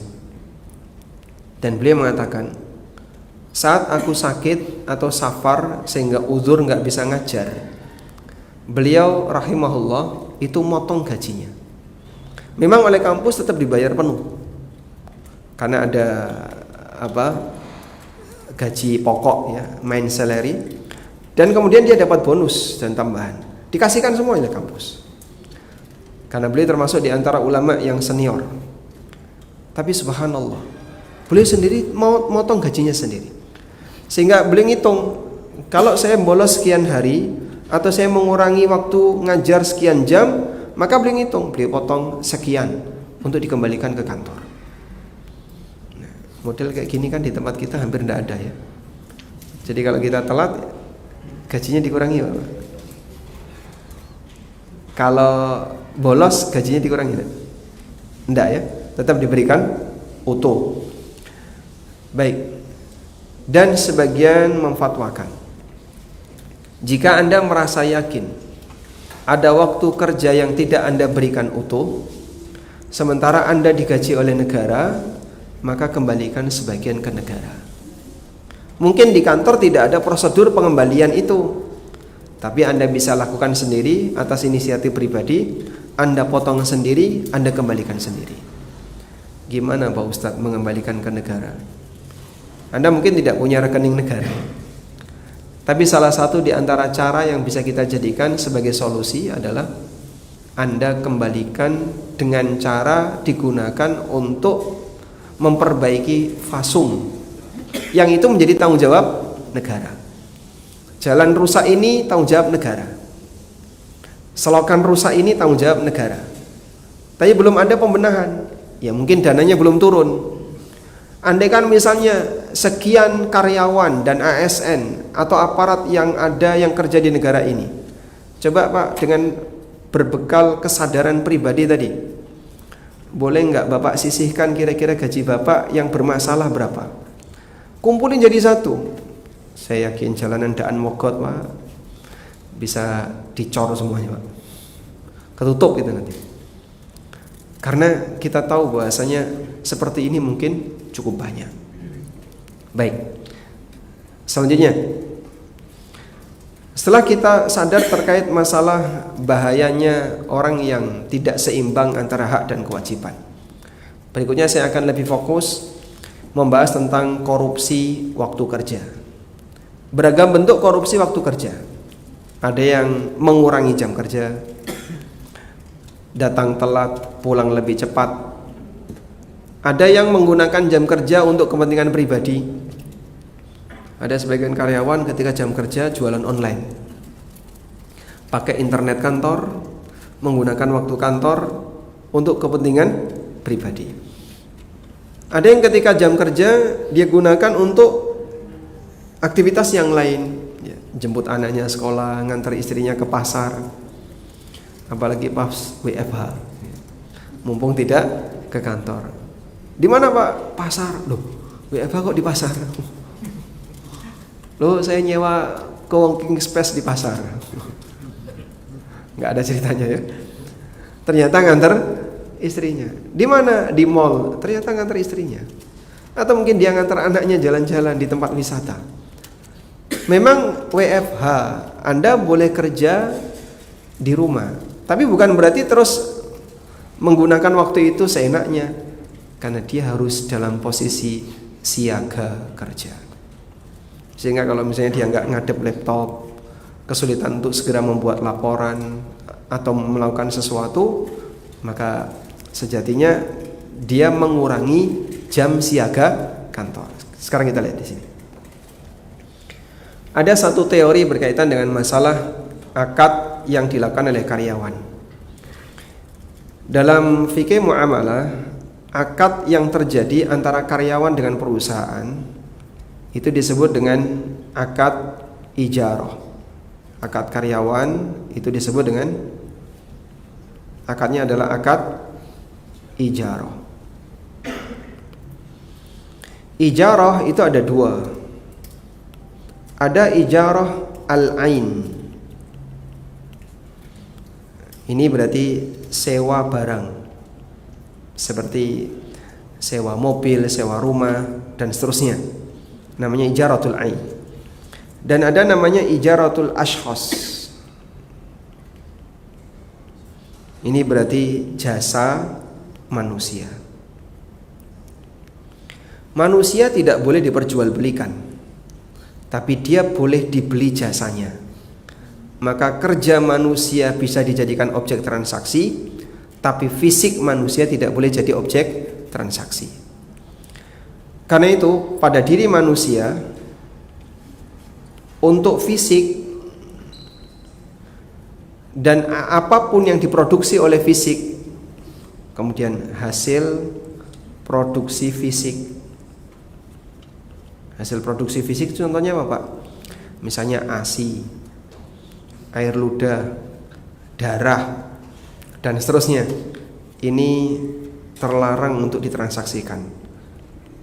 dan beliau mengatakan, saat aku sakit atau safar sehingga uzur nggak bisa ngajar, beliau rahimahullah itu motong gajinya. Memang oleh kampus tetap dibayar penuh, karena ada gaji pokok ya, main salary, dan kemudian dia dapat bonus dan tambahan. Dikasihkan semuanya kampus. Karena beliau termasuk di antara ulama yang senior. Tapi subhanallah, beliau sendiri mau motong gajinya sendiri. Sehingga beliau ngitung, kalau saya bolos sekian hari atau saya mengurangi waktu ngajar sekian jam, maka beliau ngitung, beliau potong sekian untuk dikembalikan ke kantor. Nah, model kayak gini kan di tempat kita hampir tidak ada ya. Jadi kalau kita telat, gajinya dikurangi ya. Kalau bolos, gajinya dikurangi tidak ya, tetap diberikan utuh. Baik. Dan sebagian memfatwakan, jika Anda merasa yakin ada waktu kerja yang tidak Anda berikan utuh, sementara Anda digaji oleh negara, maka kembalikan sebagian ke negara. Mungkin di kantor tidak ada prosedur pengembalian itu, tapi Anda bisa lakukan sendiri atas inisiatif pribadi. Anda potong sendiri, Anda kembalikan sendiri. Gimana Pak Ustadz mengembalikan ke negara? Anda mungkin tidak punya rekening negara, tapi salah satu di antara cara yang bisa kita jadikan sebagai solusi adalah Anda kembalikan dengan cara digunakan untuk memperbaiki fasum, yang itu menjadi tanggung jawab negara. Jalan rusak ini tanggung jawab negara, selokan rusak ini tanggung jawab negara. Tapi belum ada pembenahan, ya mungkin dananya belum turun. Andai kan misalnya sekian karyawan dan ASN atau aparat yang ada yang kerja di negara ini, coba Pak, dengan berbekal kesadaran pribadi tadi, boleh nggak Bapak sisihkan kira-kira gaji Bapak yang bermasalah berapa? Kumpulin jadi satu. Saya yakin jalanan Daan Mogot Pak bisa dicor semuanya Pak, ketutup itu nanti. Karena kita tahu bahwasanya seperti ini mungkin cukup banyak. Baik. Selanjutnya, setelah kita sadar terkait masalah bahayanya orang yang tidak seimbang antara hak dan kewajiban, berikutnya saya akan lebih fokus membahas tentang korupsi waktu kerja. Beragam bentuk korupsi waktu kerja. Ada yang mengurangi jam kerja, datang telat, pulang lebih cepat. Ada yang menggunakan jam kerja untuk kepentingan pribadi. Ada sebagian karyawan ketika jam kerja jualan online, pakai internet kantor, menggunakan waktu kantor untuk kepentingan pribadi. Ada yang ketika jam kerja dia gunakan untuk aktivitas yang lain, ya, jemput anaknya sekolah, ngantar istrinya ke pasar, apalagi pas WFH, mumpung tidak ke kantor. Di mana Pak? Pasar. Loh, WFH kok di pasar? Loh, saya nyewa co-working space di pasar. Nggak ada ceritanya ya. Ternyata ngantar istrinya. Di mana? Di mall. Ternyata ngantar istrinya. Atau mungkin dia ngantar anaknya jalan-jalan di tempat wisata. Memang WFH, Anda boleh kerja di rumah, tapi bukan berarti terus menggunakan waktu itu seenaknya, karena dia harus dalam posisi siaga kerja. Sehingga kalau misalnya dia nggak ngadep laptop, kesulitan untuk segera membuat laporan atau melakukan sesuatu, maka sejatinya dia mengurangi jam siaga kantor. Sekarang kita lihat di sini. Ada satu teori berkaitan dengan masalah akad yang dilakukan oleh karyawan. Dalam fikih muamalah, akad yang terjadi antara karyawan dengan perusahaan itu disebut dengan akad ijarah. Akad karyawan itu disebut dengan, akadnya adalah akad ijarah. Ijarah itu ada dua. Ada ijarah al-ain. Ini berarti sewa barang, seperti sewa mobil, sewa rumah, dan seterusnya. Namanya ijaratul ain. Dan ada namanya ijaratul ashkhas. Ini berarti jasa manusia. Manusia tidak boleh diperjualbelikan, tapi dia boleh dibeli jasanya. maka kerja manusia bisa dijadikan objek transaksi, tapi fisik manusia tidak boleh jadi objek transaksi. Karena itu pada diri manusia, untuk fisik dan apapun yang diproduksi oleh fisik, kemudian hasil produksi fisik. Hasil produksi fisik contohnya apa, Pak? Misalnya ASI, air ludah, darah, dan seterusnya. Ini terlarang untuk ditransaksikan.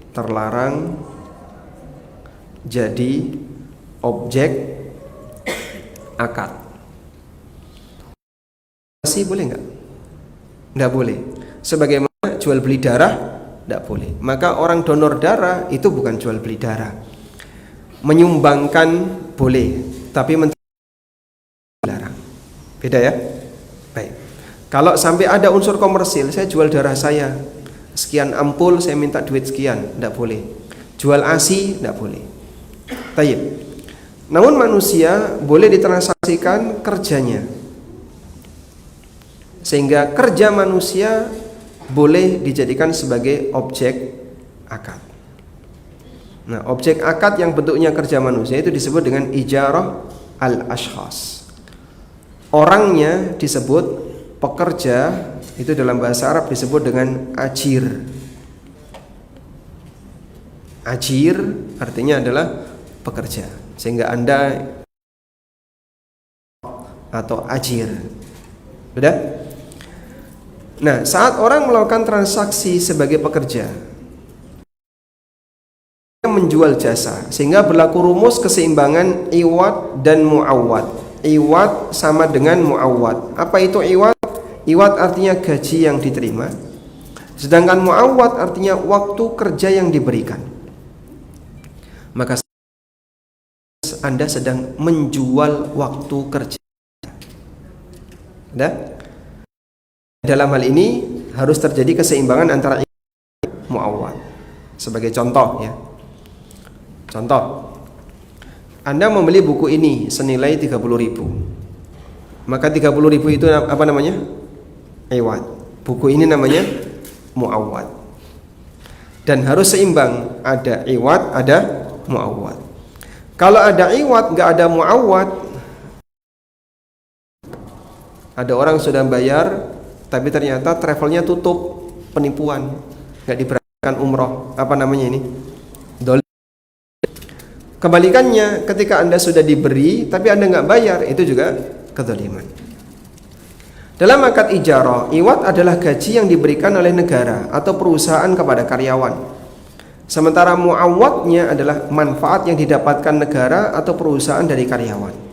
Terlarang jadi objek akad. ASI boleh nggak? Nggak boleh. Sebagaimana jual beli darah, nggak boleh. Maka orang donor darah itu bukan jual beli darah. Menyumbangkan boleh, tapi dilarang. Beda ya? Baik. Kalau sampai ada unsur komersil, saya jual darah saya, sekian ampul saya minta duit sekian, nggak boleh. Jual ASI nggak boleh. Tayyib. Namun manusia boleh ditransaksikan kerjanya, sehingga kerja manusia boleh dijadikan sebagai objek akad. Nah, objek akad yang bentuknya kerja manusia itu disebut dengan ijarah al-ashkhas. Orangnya disebut pekerja, itu dalam bahasa Arab disebut dengan ajir. Ajir artinya adalah pekerja, sehingga Anda atau ajir. Sudah? Nah, saat orang melakukan transaksi sebagai pekerja, dia menjual jasa, sehingga berlaku rumus keseimbangan iwad dan muawwad. Iwad sama dengan muawwad. Apa itu iwad? Iwad artinya gaji yang diterima, sedangkan muawwad artinya waktu kerja yang diberikan. Maka Anda sedang menjual waktu kerja. Sudah? Dalam hal ini harus terjadi keseimbangan antara muawwad. Sebagai contoh ya. Contoh, Anda membeli buku ini senilai 30.000. Maka 30.000 itu apa namanya? Iwad. Buku ini namanya muawwad. Dan harus seimbang, ada iwad, ada muawwad. Kalau ada iwad, nggak ada muawwad, ada orang sudah bayar tapi ternyata travelnya tutup, penipuan, nggak diberangkatkan umroh, apa namanya ini? Dolim. Kebalikannya, ketika Anda sudah diberi tapi Anda nggak bayar, itu juga kedoliman. Dalam akad ijarah, iwad adalah gaji yang diberikan oleh negara atau perusahaan kepada karyawan. Sementara muawwadnya adalah manfaat yang didapatkan negara atau perusahaan dari karyawan.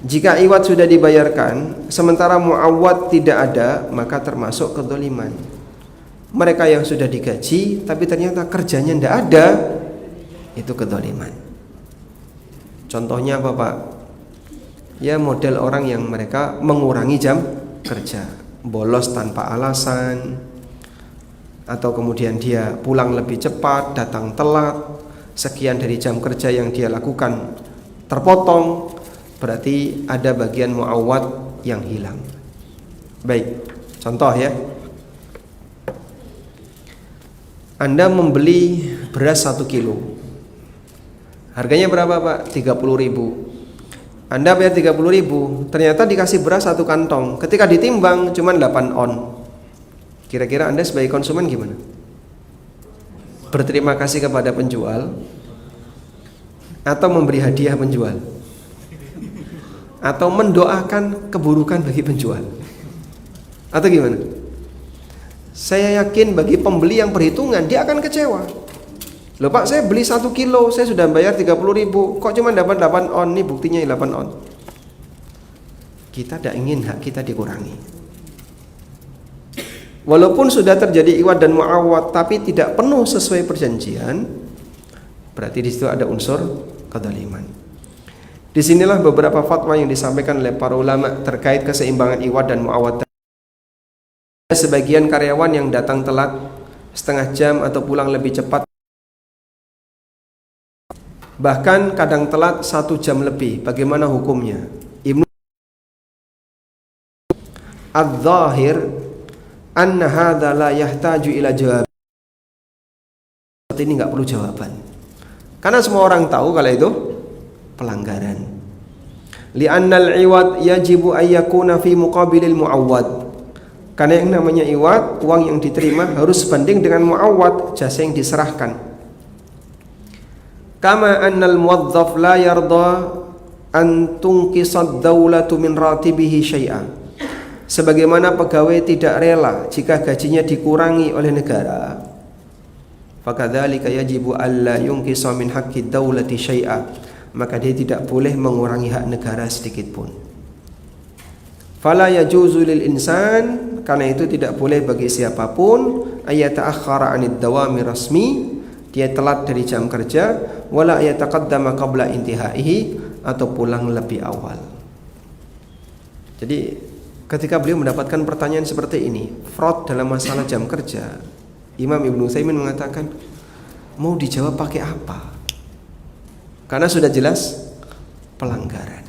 Jika iwad sudah dibayarkan, sementara muawwad tidak ada, maka termasuk kedzaliman. Mereka yang sudah digaji, tapi ternyata kerjanya tidak ada, itu kedzaliman. Contohnya apa, Pak? Ya model orang yang mereka mengurangi jam kerja, bolos tanpa alasan, atau kemudian dia pulang lebih cepat, datang telat, sekian dari jam kerja yang dia lakukan terpotong, berarti ada bagian muawwad yang hilang. Baik, contoh ya. Anda membeli beras 1 kilo. Harganya berapa, Pak? 30.000. Anda bayar 30.000, ternyata dikasih beras 1 kantong. Ketika ditimbang cuma 8 on. Kira-kira Anda sebagai konsumen gimana? Berterima kasih kepada penjual atau memberi hadiah penjual? Atau mendoakan keburukan bagi penjual? Atau gimana? Saya yakin bagi pembeli yang perhitungan, dia akan kecewa. Loh Pak, saya beli 1 kilo, saya sudah bayar 30.000, kok cuma dapat 8 on? Nih buktinya 8 on. Kita tidak ingin hak kita dikurangi. Walaupun sudah terjadi iwad dan muawwad, tapi tidak penuh sesuai perjanjian, berarti di situ ada unsur kedzaliman. Disinilah beberapa fatwa yang disampaikan oleh para ulama terkait keseimbangan iwad dan muawwad. Sebagian karyawan yang datang telat setengah jam atau pulang lebih cepat, bahkan kadang telat 1 jam lebih, bagaimana hukumnya? Ibnu adz-dzahir anna hadza la yahtaju ila jawab. Ini nggak perlu jawaban. Karena semua orang tahu kalau itu pelanggaran. Li'annal iwad yajibu ayyakuna fi muqabilil mu'awwad. Karena yang namanya iwad, uang yang diterima harus sebanding dengan mu'awwad, jasa yang diserahkan. Kama annal muwazzaf la yarda an tunqisad daulatu min ratibihi syai'a. Sebagaimana pegawai tidak rela jika gajinya dikurangi oleh negara. Fakadzalika yajibu alla yunqisa min haqqi daulati syai'a. Maka dia tidak boleh mengurangi hak negara sedikit pun. Fala yajuzu lil insan, karena itu tidak boleh bagi siapapun ayata'akhkhara 'anid dawami rasmi, dia telat dari jam kerja, wala ayataqaddama qabla intihaihi, atau pulang lebih awal. Jadi ketika beliau mendapatkan pertanyaan seperti ini, fraud dalam masalah jam kerja, Imam Ibnu Utsaimin mengatakan, mau dijawab pakai apa? Karena sudah jelas pelanggaran.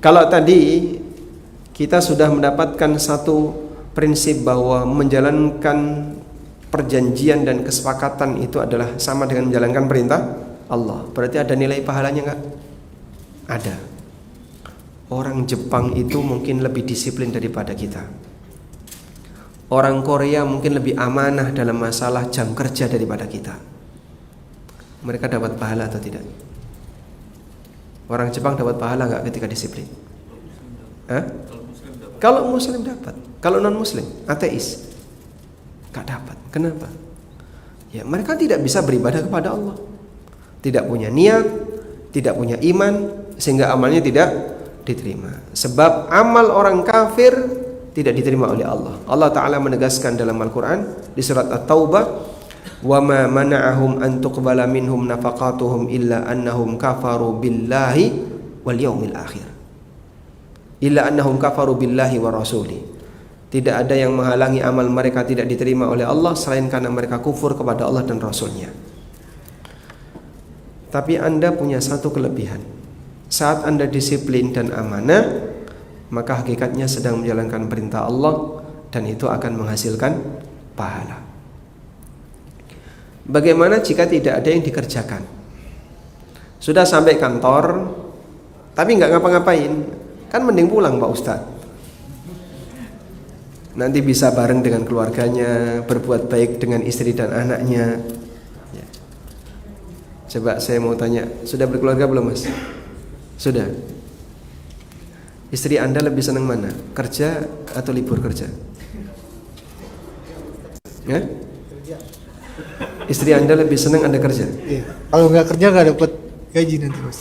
Kalau tadi kita sudah mendapatkan satu prinsip bahwa menjalankan perjanjian dan kesepakatan itu adalah sama dengan menjalankan perintah Allah, berarti ada nilai pahalanya enggak? Ada. Orang Jepang itu mungkin lebih disiplin daripada kita. Orang Korea mungkin lebih amanah dalam masalah jam kerja daripada kita. Mereka dapat pahala atau tidak? Orang Jepang dapat pahala enggak ketika disiplin? Hah? Kalau Muslim dapat. Kalau non Muslim, ateis, enggak dapat. Kenapa? Ya, mereka tidak bisa beribadah kepada Allah. Tidak punya niat, tidak punya iman, sehingga amalnya tidak diterima. Sebab amal orang kafir tidak diterima oleh Allah. Allah Ta'ala menegaskan dalam Al-Quran di surat At-Taubah, وَمَا مَنَعَهُمْ أَن تُقْبَلَ مِنْهُمْ نَفَقَاتُهُمْ إِلَّا أَنَّهُمْ كَفَرُوا بِاللَّهِ وَالْيَوْمِ الْآخِرِ إِلَّا أَنَّهُمْ كَفَرُوا بِاللَّهِ وَرَسُولِهِ. Tidak ada yang menghalangi amal mereka tidak diterima oleh Allah selain karena mereka kufur kepada Allah dan Rasulnya. Tapi Anda punya satu kelebihan. Saat Anda disiplin dan amanah, maka hakikatnya sedang menjalankan perintah Allah, dan itu akan menghasilkan pahala. Bagaimana jika tidak ada yang dikerjakan? Sudah sampai kantor, tapi nggak ngapa-ngapain, kan mending pulang Pak Ustadz. Nanti bisa bareng dengan keluarganya, berbuat baik dengan istri dan anaknya. Ya. Coba saya mau tanya, sudah berkeluarga belum Mas? Sudah. Istri Anda lebih senang mana? Kerja atau libur kerja? Ya? Istri Anda lebih senang Anda kerja? Iya. Kalau nggak kerja nggak dapat gaji nanti Mas.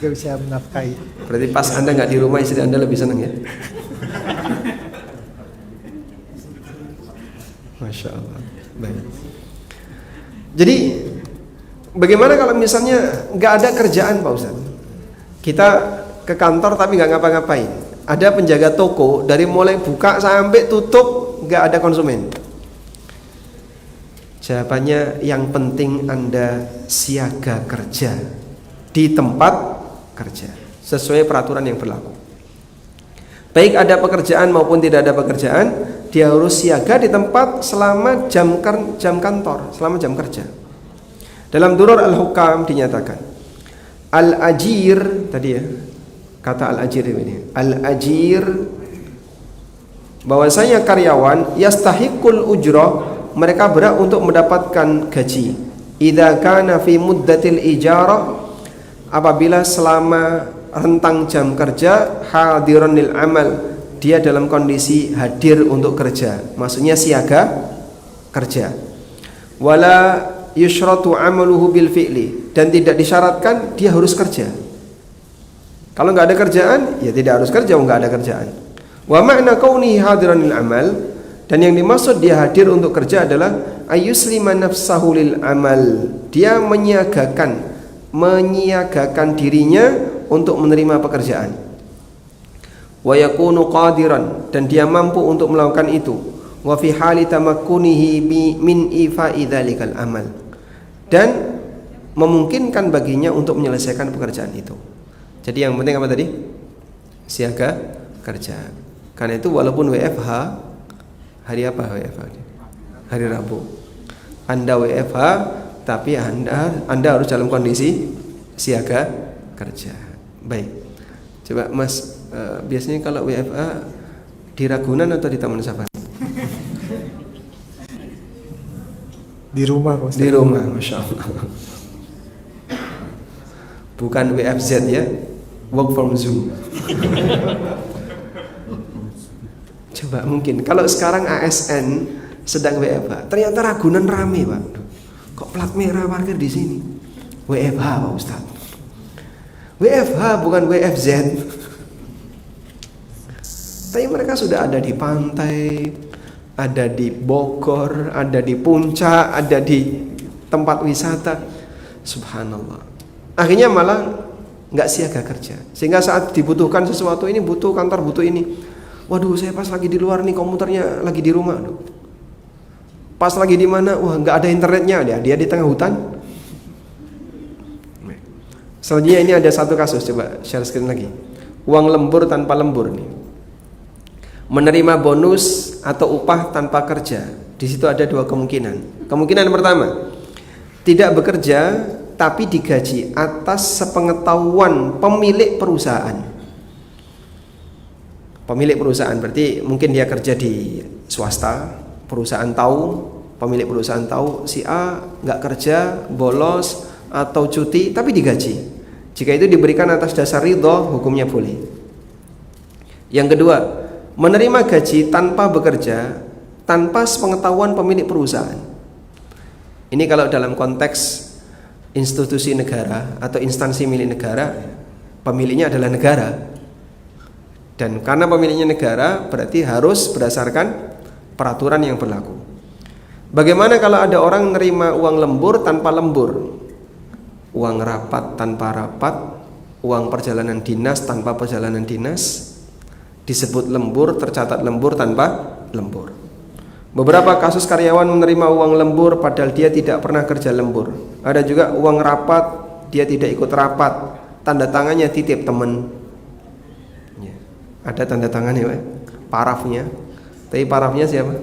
Nggak bisa menafkahi. Berarti pas Anda nggak di rumah, istri Anda lebih senang ya? Masya Allah. Baik. Jadi bagaimana kalau misalnya nggak ada kerjaan Pak Ustaz? Kita ke kantor tapi nggak ngapa-ngapain. Ada penjaga toko dari mulai buka sampai tutup nggak ada konsumen. Jawabannya, yang penting Anda siaga kerja di tempat kerja sesuai peraturan yang berlaku. Baik ada pekerjaan maupun tidak ada pekerjaan, dia harus siaga di tempat selama jam kantor, selama jam kerja. Dalam Durur Al-Hukam dinyatakan, al-ajir tadi ya, kata al-ajir ini, al-ajir bahwasanya karyawan yastahiqul ujrah, mereka berhak untuk mendapatkan gaji. Idza kana fi muddatil ijarah, apabila selama rentang jam kerja, hadiranil amal, dia dalam kondisi hadir untuk kerja, maksudnya siaga kerja. Wala yushratu amaluhu bil fi'li, dan tidak disyaratkan dia harus kerja. Kalau nggak ada kerjaan, ya tidak harus kerja, nggak ada kerjaan. Wa ma'na kaunihi hadiranil amal, dan yang dimaksud dia hadir untuk kerja adalah ayyuslima nafsahu lil amal, dia menyiagakan dirinya untuk menerima pekerjaan. Wa yakunu qadiran, dan dia mampu untuk melakukan itu. Wa fi hali tamakkunihi min ifa'i dzalikal amal, dan memungkinkan baginya untuk menyelesaikan pekerjaan itu. Jadi yang penting apa tadi? Siaga kerja. Karena itu walaupun WFH, hari apa WFH? Hari Rabu. Anda WFH, tapi Anda harus dalam kondisi siaga kerja. Baik. Coba Mas, biasanya kalau WFH di Ragunan atau di Taman Safari? Di rumah Pak Ustaz. Di rumah, Masya Allah. Bukan WFZ ya, work from Zoom. Coba mungkin kalau sekarang ASN sedang WFH, ternyata Ragunan rame Pak. Kok plat merah parkir di sini? WFH Pak Ustaz. WFH bukan WFZ. Tapi mereka sudah ada di pantai, ada di Bogor, ada di puncak, ada di tempat wisata. Subhanallah. Akhirnya malah nggak siaga kerja. Sehingga saat dibutuhkan sesuatu ini, butuh kantor, butuh ini. Waduh, saya pas lagi di luar nih, komputernya lagi di rumah. Pas lagi di mana? Wah, nggak ada internetnya. Dia di tengah hutan. Selanjutnya ini ada satu kasus, coba share screen lagi. Uang lembur tanpa lembur nih. Menerima bonus atau upah tanpa kerja. Di situ ada dua kemungkinan. Kemungkinan pertama, tidak bekerja tapi digaji atas sepengetahuan pemilik perusahaan. Pemilik perusahaan berarti mungkin dia kerja di swasta, perusahaan tahu, pemilik perusahaan tahu si A nggak kerja, bolos atau cuti tapi digaji. Jika itu diberikan atas dasar ridho, hukumnya boleh. Yang kedua, menerima gaji tanpa bekerja, tanpa sepengetahuan pemilik perusahaan. Ini kalau dalam konteks institusi negara atau instansi milik negara, pemiliknya adalah negara. Dan karena pemiliknya negara, berarti harus berdasarkan peraturan yang berlaku. Bagaimana kalau ada orang menerima uang lembur tanpa lembur? Uang rapat tanpa rapat, uang perjalanan dinas tanpa perjalanan dinas, disebut lembur, tercatat lembur tanpa lembur. Beberapa kasus karyawan menerima uang lembur padahal dia tidak pernah kerja lembur. Ada juga uang rapat, dia tidak ikut rapat, tanda tangannya titip teman. Ya. Ada tanda tangannya, Pak. Parafnya. Tapi parafnya siapa?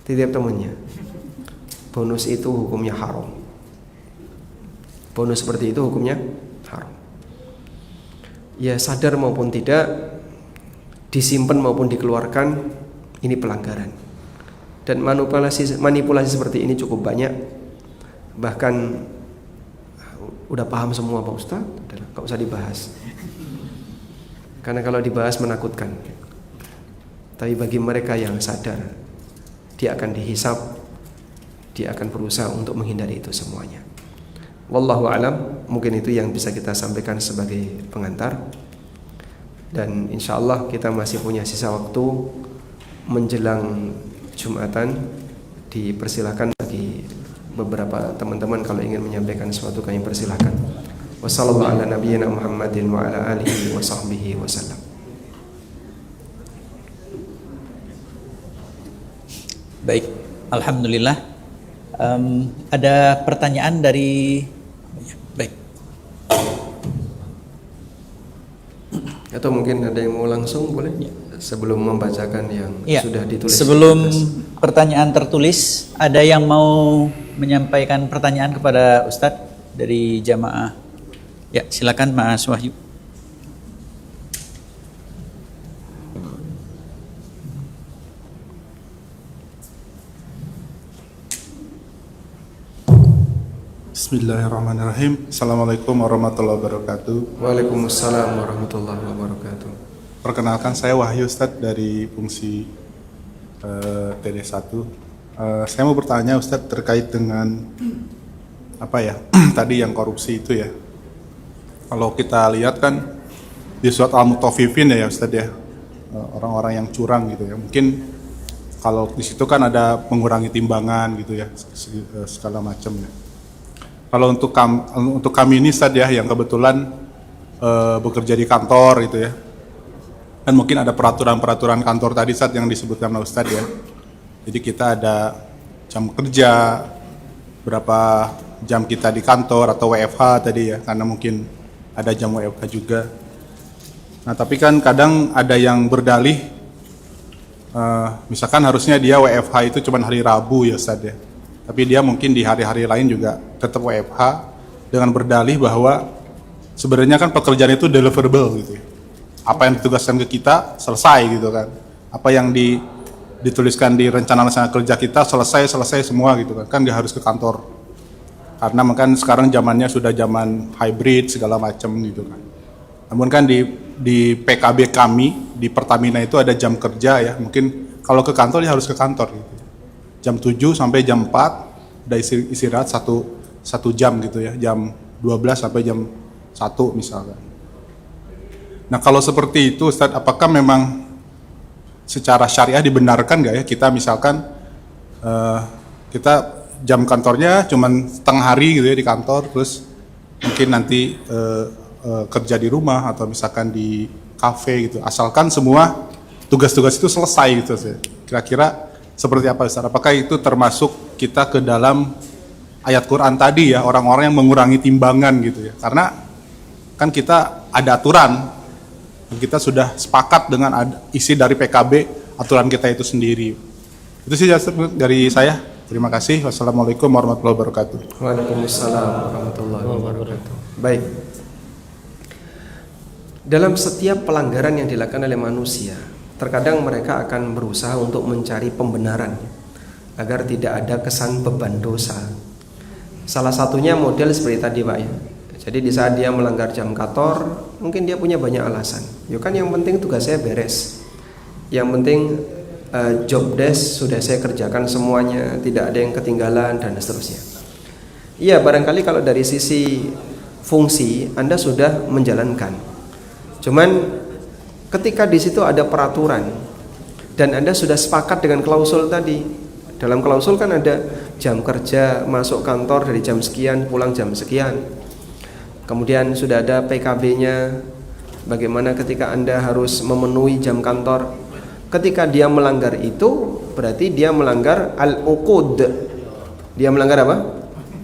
Titip temannya. Bonus itu hukumnya haram. Bonus seperti itu hukumnya haram. Ya sadar maupun tidak, disimpan maupun dikeluarkan, ini pelanggaran. Dan manipulasi seperti ini cukup banyak. Bahkan udah paham semua Pak Ustaz, gak usah dibahas. Karena kalau dibahas menakutkan. Tapi bagi mereka yang sadar, dia akan dihisap, dia akan berusaha untuk menghindari itu semuanya. Wallahu alam, mungkin itu yang bisa kita sampaikan sebagai pengantar. Dan insya Allah kita masih punya sisa waktu menjelang Jumatan. Dipersilakan bagi beberapa teman-teman kalau ingin menyampaikan sesuatu kami persilakan. Wassalamualaikum warahmatullahi wabarakatuh. Muhammadin wa ala alihi wa sahbihi wasallam. Baik, alhamdulillah. Ada pertanyaan dari baik. Atau mungkin ada yang mau langsung boleh sebelum membacakan yang sudah ditulis. Sebelum pertanyaan tertulis, ada yang mau menyampaikan pertanyaan kepada Ustadz dari jamaah. Ya, silakan Mas Wahyu. Bismillahirrahmanirrahim. Assalamualaikum warahmatullahi wabarakatuh. Waalaikumsalam warahmatullahi wabarakatuh. Perkenalkan, saya Wahyu Ustadz dari fungsi TD1. Saya mau bertanya Ustadz terkait dengan apa ya tadi yang korupsi itu ya. Kalau kita lihat kan di surat Al-Mutaffifin ya Ustadz ya, orang-orang yang curang gitu ya. Mungkin kalau di situ kan ada mengurangi timbangan gitu ya, segala macam ya. Kalau untuk kami ini Ustadz ya, yang kebetulan bekerja di kantor gitu ya, dan mungkin ada peraturan-peraturan kantor tadi Ustadz yang disebutkan oleh Ustadz ya. Jadi kita ada jam kerja, berapa jam kita di kantor atau WFH tadi ya, karena mungkin ada jam WFH juga. Nah tapi kan kadang ada yang berdalih misalkan harusnya dia WFH itu cuma hari Rabu ya Ustaz ya. Tapi dia mungkin di hari-hari lain juga tetap WFH dengan berdalih bahwa sebenarnya kan pekerjaan itu deliverable gitu ya. Apa yang ditugaskan ke kita selesai gitu kan. Apa yang dituliskan di rencana kerja kita selesai semua gitu kan. Kan nggak harus ke kantor. Karena kan sekarang zamannya sudah zaman hybrid segala macam gitu kan. Namun kan di PKB kami di Pertamina itu ada jam kerja ya. Mungkin kalau ke kantor ya harus ke kantor gitu. Jam 7 sampai jam 4 ada istirahat satu jam gitu ya. Jam 12 sampai jam 1 misalkan. Nah kalau seperti itu Ustadz, apakah memang secara syariah dibenarkan nggak ya kita misalkan kita jam kantornya cuman setengah hari gitu ya di kantor, terus mungkin nanti kerja di rumah atau misalkan di kafe gitu, asalkan semua tugas-tugas itu selesai gitu sih. Kira-kira seperti apa Ustaz? Apakah itu termasuk kita ke dalam ayat Quran tadi ya, orang-orang yang mengurangi timbangan gitu ya? Karena kan kita ada aturan, kita sudah sepakat dengan isi dari PKB, aturan kita itu sendiri. Itu sih dari saya. Terima kasih. Wassalamualaikum warahmatullahi wabarakatuh. Waalaikumsalam warahmatullahi wabarakatuh. Baik. Dalam setiap pelanggaran yang dilakukan oleh manusia, terkadang mereka akan berusaha untuk mencari pembenaran agar tidak ada kesan beban dosa. Salah satunya model seperti tadi Pak ya. Jadi di saat dia melanggar jam kantor, mungkin dia punya banyak alasan. Ya kan yang penting tugas saya beres. Yang penting job desk sudah saya kerjakan semuanya, tidak ada yang ketinggalan dan seterusnya. Iya, barangkali kalau dari sisi fungsi Anda sudah menjalankan. Cuman ketika di situ ada peraturan dan Anda sudah sepakat dengan klausul tadi. Dalam klausul kan ada jam kerja, masuk kantor dari jam sekian, pulang jam sekian. Kemudian sudah ada PKB-nya, bagaimana ketika Anda harus memenuhi jam kantor. Ketika dia melanggar itu, berarti dia melanggar al-uqud. Dia melanggar apa?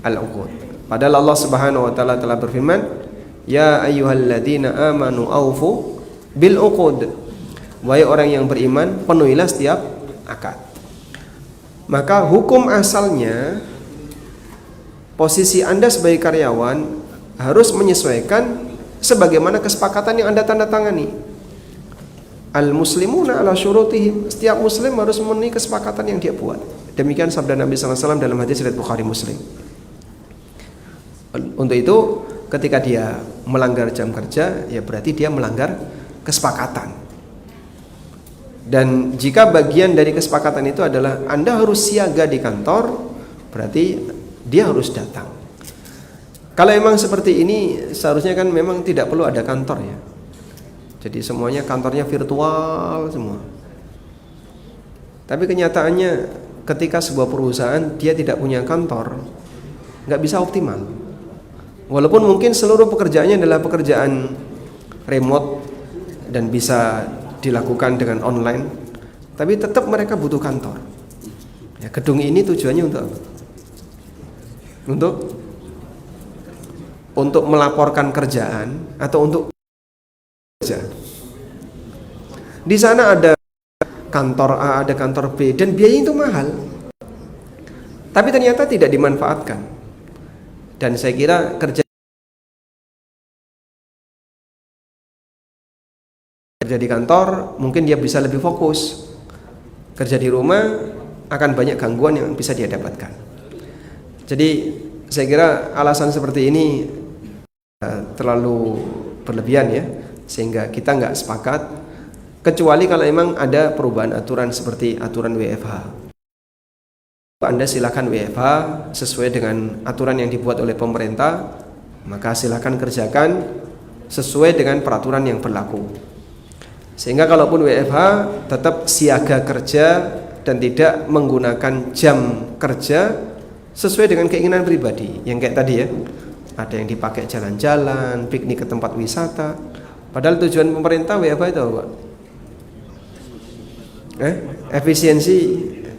Al-uqud. Padahal Allah Subhanahu wa taala telah berfirman, "Ya ayyuhalladzina amanu aufu bil uqud." Wahai orang yang beriman, penuhilah setiap akad. Maka hukum asalnya, posisi Anda sebagai karyawan harus menyesuaikan sebagaimana kesepakatan yang Anda tanda tangani. Al-muslimuna ala syurutihim. Setiap muslim harus memenuhi kesepakatan yang dia buat. Demikian sabda Nabi SAW dalam hadis riwayat Bukhari Muslim. Untuk itu, ketika dia melanggar jam kerja, ya berarti dia melanggar kesepakatan. Dan jika bagian dari kesepakatan itu adalah Anda harus siaga di kantor, berarti dia harus datang. Kalau memang seperti ini, seharusnya kan memang tidak perlu ada kantor ya. Jadi semuanya kantornya virtual semua. Tapi kenyataannya ketika sebuah perusahaan dia tidak punya kantor, nggak bisa optimal. Walaupun mungkin seluruh pekerjaannya adalah pekerjaan remote dan bisa dilakukan dengan online, tapi tetap mereka butuh kantor. Ya, gedung ini tujuannya untuk apa? Untuk melaporkan kerjaan atau untuk kerja. Di sana ada kantor A, ada kantor B, dan biaya itu mahal. Tapi ternyata tidak dimanfaatkan. Dan saya kira kerja di kantor mungkin dia bisa lebih fokus. Kerja di rumah akan banyak gangguan yang bisa dia dapatkan. Jadi saya kira alasan seperti ini terlalu berlebihan ya, sehingga kita nggak sepakat, kecuali kalau memang ada perubahan aturan seperti aturan WFH. Anda silakan WFH sesuai dengan aturan yang dibuat oleh pemerintah, maka silakan kerjakan sesuai dengan peraturan yang berlaku. Sehingga kalaupun WFH tetap siaga kerja dan tidak menggunakan jam kerja sesuai dengan keinginan pribadi. Yang kayak tadi ya, ada yang dipakai jalan-jalan, piknik ke tempat wisata. Padahal tujuan pemerintah WFH itu apa? Efisiensi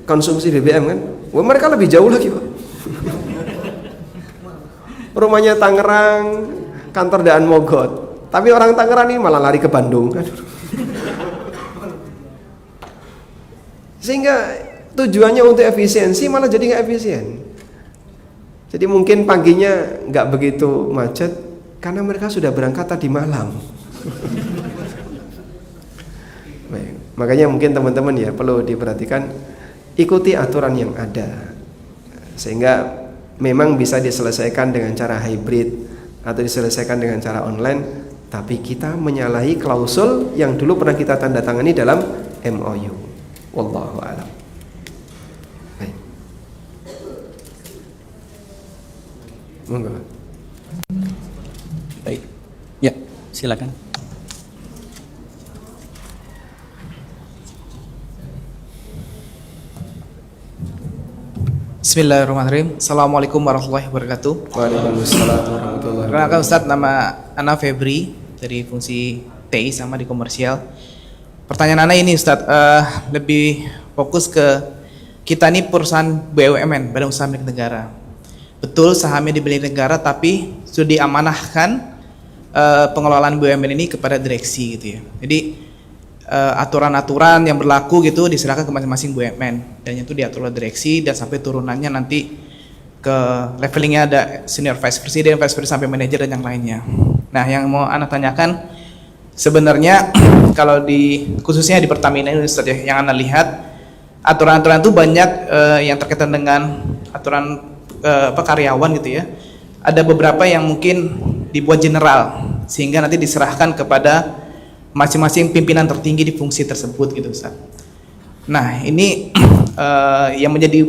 konsumsi BBM kan? Wah, mereka lebih jauh lagi Pak. Rumahnya Tangerang, kantor Daan Mogot. Tapi orang Tangerang ini malah lari ke Bandung. Sehingga tujuannya untuk efisiensi malah jadi nggak efisien. Jadi mungkin paginya nggak begitu macet karena mereka sudah berangkat tadi malam. Baik, makanya mungkin teman-teman ya perlu diperhatikan, ikuti aturan yang ada sehingga memang bisa diselesaikan dengan cara hybrid atau diselesaikan dengan cara online, tapi kita menyalahi klausul yang dulu pernah kita tanda tangani dalam MOU. Wallahu a'lam. Baik. Monggo. Baik. Ya, silakan. Bismillahirrahmanirrahim. Assalamualaikum warahmatullahi wabarakatuh. Waalaikumsalam warahmatullahi Perkenalkan wabarakatuh. Ustadz, nama Ana Febri dari fungsi TI sama di komersial. Pertanyaan Ana ini Ustadz, lebih fokus ke kita nih perusahaan BUMN, Badan Usaha Milik Negara. Betul sahamnya dibeli negara, tapi sudah diamanahkan pengelolaan BUMN ini kepada direksi gitu ya. Jadi aturan-aturan yang berlaku gitu diserahkan ke masing-masing BUMN dan itu diatur oleh direksi dan sampai turunannya nanti ke levelingnya ada senior vice president sampai manajer dan yang lainnya. Nah, yang mau Ana tanyakan sebenarnya kalau di khususnya di Pertamina ini Ustaz ya, yang Ana lihat aturan-aturan itu banyak yang terkaitan dengan aturan karyawan gitu ya. Ada beberapa yang mungkin dibuat general sehingga nanti diserahkan kepada masing-masing pimpinan tertinggi di fungsi tersebut gitu Ustaz. Nah ini yang menjadi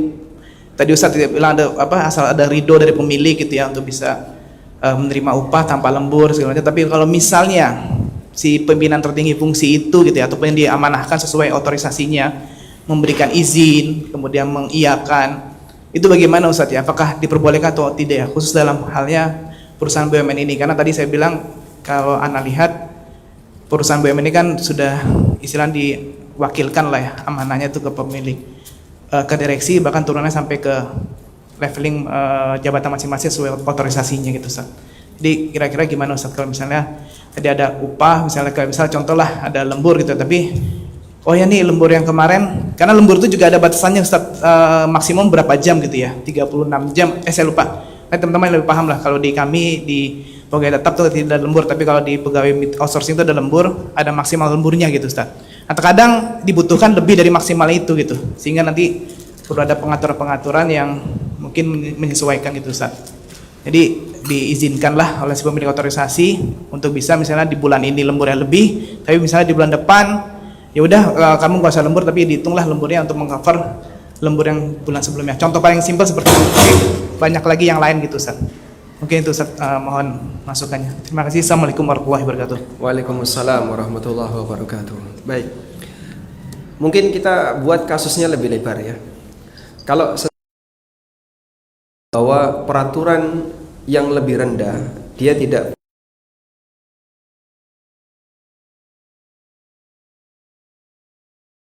tadi Ustaz tidak bilang ada asal ada ridho dari pemilik gitu ya untuk bisa menerima upah tanpa lembur segala macam. Tapi kalau misalnya si pimpinan tertinggi fungsi itu gitu ya ataupun yang diamanahkan sesuai otorisasinya memberikan izin kemudian mengiyakan, itu bagaimana Ustaz ya? Apakah diperbolehkan atau tidak ya? Khusus dalam halnya perusahaan BUMN ini, karena tadi saya bilang kalau Ana lihat perusahaan BUMN ini kan sudah istilah diwakilkan lah ya amanahnya itu ke pemilik, ke direksi, bahkan turunnya sampai ke leveling jabatan masing-masing sesuai otorisasinya gitu Ustaz. Jadi kira-kira gimana Ustaz kalau misalnya tadi ada upah, misalnya contoh lah ada lembur gitu, tapi oh ya nih lembur yang kemarin, karena lembur itu juga ada batasannya Ustaz, maksimum berapa jam gitu ya, 36 jam, saya lupa. Nah, teman-teman lebih paham lah, kalau di kami di pegawai tetap itu tidak ada lembur, tapi kalau di pegawai outsourcing itu ada lembur, ada maksimal lemburnya gitu Ustaz. Nah, terkadang dibutuhkan lebih dari maksimal itu gitu, sehingga nanti perlu ada pengaturan-pengaturan yang mungkin menyesuaikan gitu Ustaz. Jadi diizinkanlah oleh si pemilik otorisasi untuk bisa misalnya di bulan ini lemburnya lebih, tapi misalnya di bulan depan ya udah kamu nggak usah lembur, tapi dihitunglah lemburnya untuk mengcover lembur yang bulan sebelumnya. Contoh paling simpel seperti itu, banyak lagi yang lain gitu Ustaz. Mungkin itu Ustaz, mohon masukannya. Terima kasih. Assalamualaikum warahmatullahi wabarakatuh. Waalaikumsalam warahmatullahi wabarakatuh. Baik. Mungkin kita buat kasusnya lebih lebar ya. Kalau bahwa peraturan yang lebih rendah dia tidak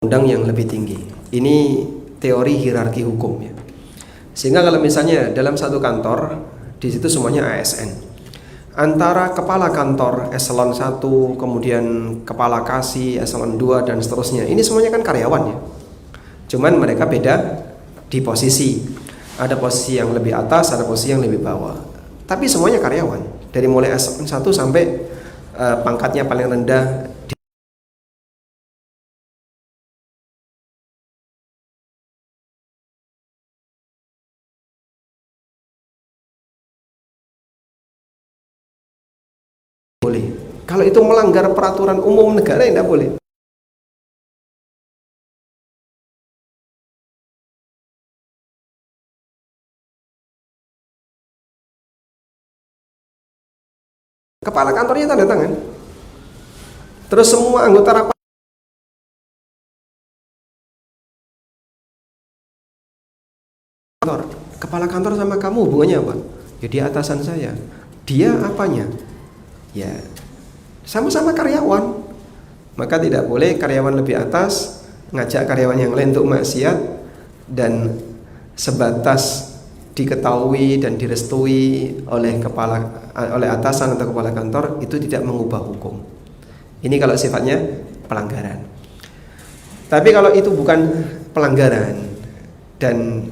undang yang lebih tinggi. Ini teori hierarki hukum ya. Sehingga kalau misalnya dalam satu kantor di situ semuanya ASN. Antara kepala kantor eselon 1, kemudian kepala kasih eselon 2 dan seterusnya. Ini semuanya kan karyawan ya. Cuman mereka beda di posisi. Ada posisi yang lebih atas, ada posisi yang lebih bawah. Tapi semuanya karyawan. Dari mulai eselon 1 sampai pangkatnya paling rendah boleh. Kalau itu melanggar peraturan umum negara tidak boleh. Kepala kantornya tanda tangan. Terus semua anggota rapat kantor. Kepala kantor sama kamu hubungannya apa? Ya dia atasan saya. Dia apanya? Ya sama-sama karyawan. Maka tidak boleh karyawan lebih atas ngajak karyawan yang lain untuk maksiat, dan sebatas diketahui dan direstui oleh atasan atau kepala kantor itu tidak mengubah hukum. Ini kalau sifatnya pelanggaran. Tapi kalau itu bukan pelanggaran dan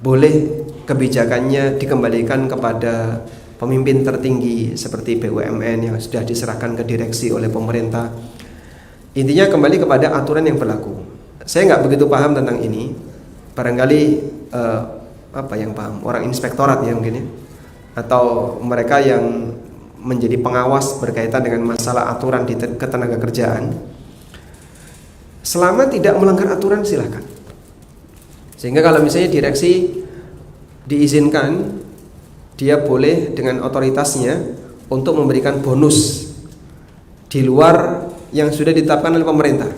boleh kebijakannya dikembalikan kepada pemimpin tertinggi seperti BUMN yang sudah diserahkan ke direksi oleh pemerintah. Intinya kembali kepada aturan yang berlaku. Saya nggak begitu paham tentang ini. Barangkali apa yang paham? Orang inspektorat ya mungkin ya, atau mereka yang menjadi pengawas berkaitan dengan masalah aturan di ketenaga kerjaan. Selama tidak melanggar aturan silahkan. Sehingga kalau misalnya direksi diizinkan, dia boleh dengan otoritasnya untuk memberikan bonus di luar yang sudah ditetapkan oleh pemerintah.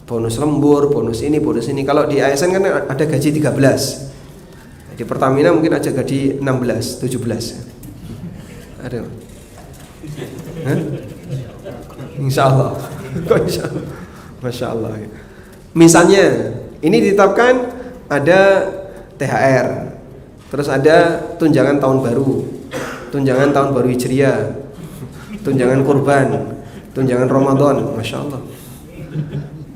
Bonus lembur, bonus ini. Kalau di ASN kan ada gaji 13. Di Pertamina mungkin ada gaji 16, 17. Ada. Hah? Insya Allah. Insya Allah. Masya Allah. Misalnya ini ditetapkan ada THR, terus ada tunjangan tahun baru, tunjangan tahun baru Hijriah, tunjangan kurban, tunjangan Ramadan, Masya Allah.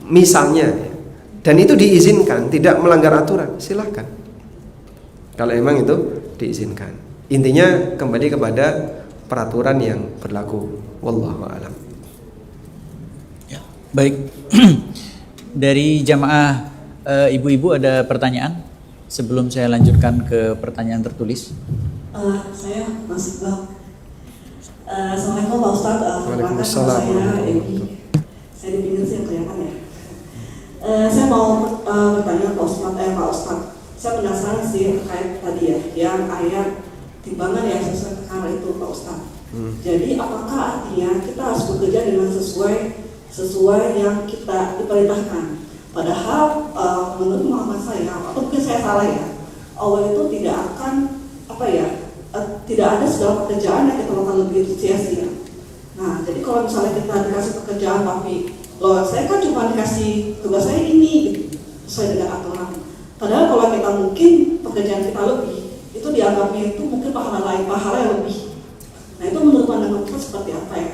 Misalnya, dan itu diizinkan, tidak melanggar aturan, silahkan. Kalau emang itu diizinkan. Intinya kembali kepada peraturan yang berlaku. Wallahu a'lam. Ya, baik. Dari jamaah ibu-ibu ada pertanyaan sebelum saya lanjutkan ke pertanyaan tertulis. Saya Mas Iqbal. Assalamualaikum Pak Ustadz. Waalaikumsalam. Saya di pinggir sih kelihatan ya. Saya mau bertanya Pak Ustadz. Saya penasaran sih terkait tadi ya, yang ayat timbangan yang sesuai perkara itu Pak Ustadz. Jadi apakah artinya kita harus bekerja dengan sesuai yang kita diperintahkan? Padahal menurut pemahaman saya, atau mungkin saya salah ya, Allah itu tidak akan tidak ada segala pekerjaan yang kita lakukan lebih sia-sia. Nah, jadi kalau misalnya kita dikasih pekerjaan tapi saya kan cuma dikasih tugas saya ini sesuai dengan aturan. Padahal kalau kita mungkin pekerjaan kita lebih, itu dianggapnya itu mungkin pahala yang lebih. Nah, itu menurut pandangan kita seperti apa ya?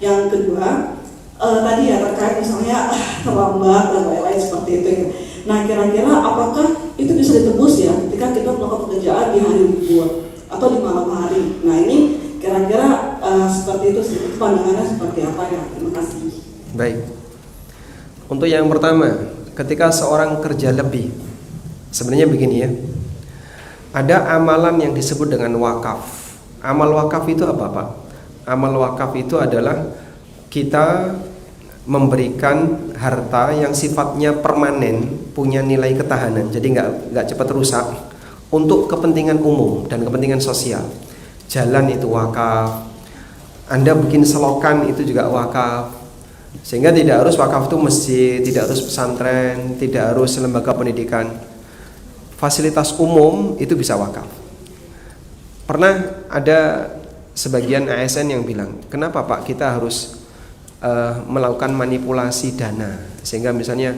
Yang kedua, tadi ya terkait misalnya terlambat dan lain-lain seperti itu ya. Nah, kira-kira apakah itu bisa ditebus ya ketika kita melakukan pekerjaan di hari libur atau di malam hari? Nah, ini kira-kira seperti itu sih, pandangannya seperti apa ya? Terima kasih. Baik. Untuk yang pertama, ketika seorang kerja lebih, sebenarnya begini ya, ada amalan yang disebut dengan wakaf. Amal wakaf itu apa Pak? Amal wakaf itu adalah kita memberikan harta yang sifatnya permanen, punya nilai ketahanan, jadi nggak cepat rusak, untuk kepentingan umum dan kepentingan sosial. Jalan itu wakaf, Anda bikin selokan itu juga wakaf, sehingga tidak harus wakaf itu masjid, tidak harus pesantren, tidak harus lembaga pendidikan. Fasilitas umum itu bisa wakaf. Pernah ada sebagian ASN yang bilang, kenapa Pak kita harus melakukan manipulasi dana, sehingga misalnya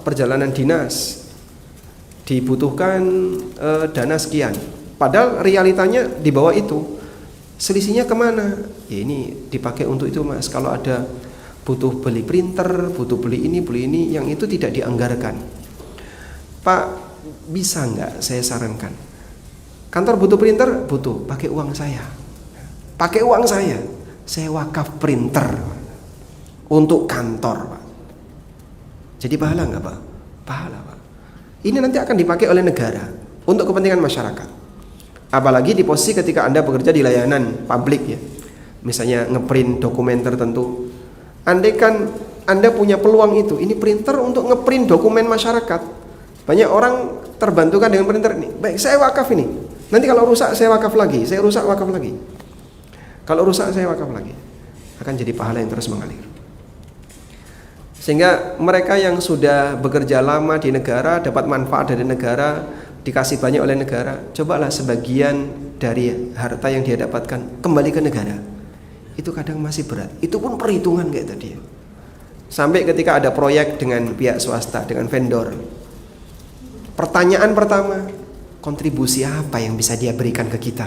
perjalanan dinas dibutuhkan dana sekian, padahal realitanya di bawah itu. Selisihnya kemana? Ya ini dipakai untuk itu Mas. Kalau ada butuh beli printer, butuh beli ini yang itu tidak dianggarkan. Pak, bisa nggak saya sarankan, kantor butuh printer, butuh, pakai uang saya, saya wakaf printer untuk kantor Pak. Jadi pahala nggak Pak? Pahala Pak. Ini nanti akan dipakai oleh negara untuk kepentingan masyarakat. Apalagi di posisi ketika Anda bekerja di layanan publik ya, misalnya ngeprint dokumen tertentu. Andai kan Anda punya peluang itu, ini printer untuk ngeprint dokumen masyarakat. Banyak orang terbantukan dengan printer ini. Baik, saya wakaf ini. Nanti kalau rusak saya wakaf lagi, saya rusak wakaf lagi. Kalau rusak saya wakaf lagi. Akan jadi pahala yang terus mengalir. Sehingga mereka yang sudah bekerja lama di negara, dapat manfaat dari negara, dikasih banyak oleh negara, cobalah sebagian dari harta yang dia dapatkan kembali ke negara. Itu kadang masih berat. Itu pun perhitungan kayak tadi. Sampai ketika ada proyek dengan pihak swasta, dengan vendor, pertanyaan pertama, kontribusi apa yang bisa dia berikan ke kita?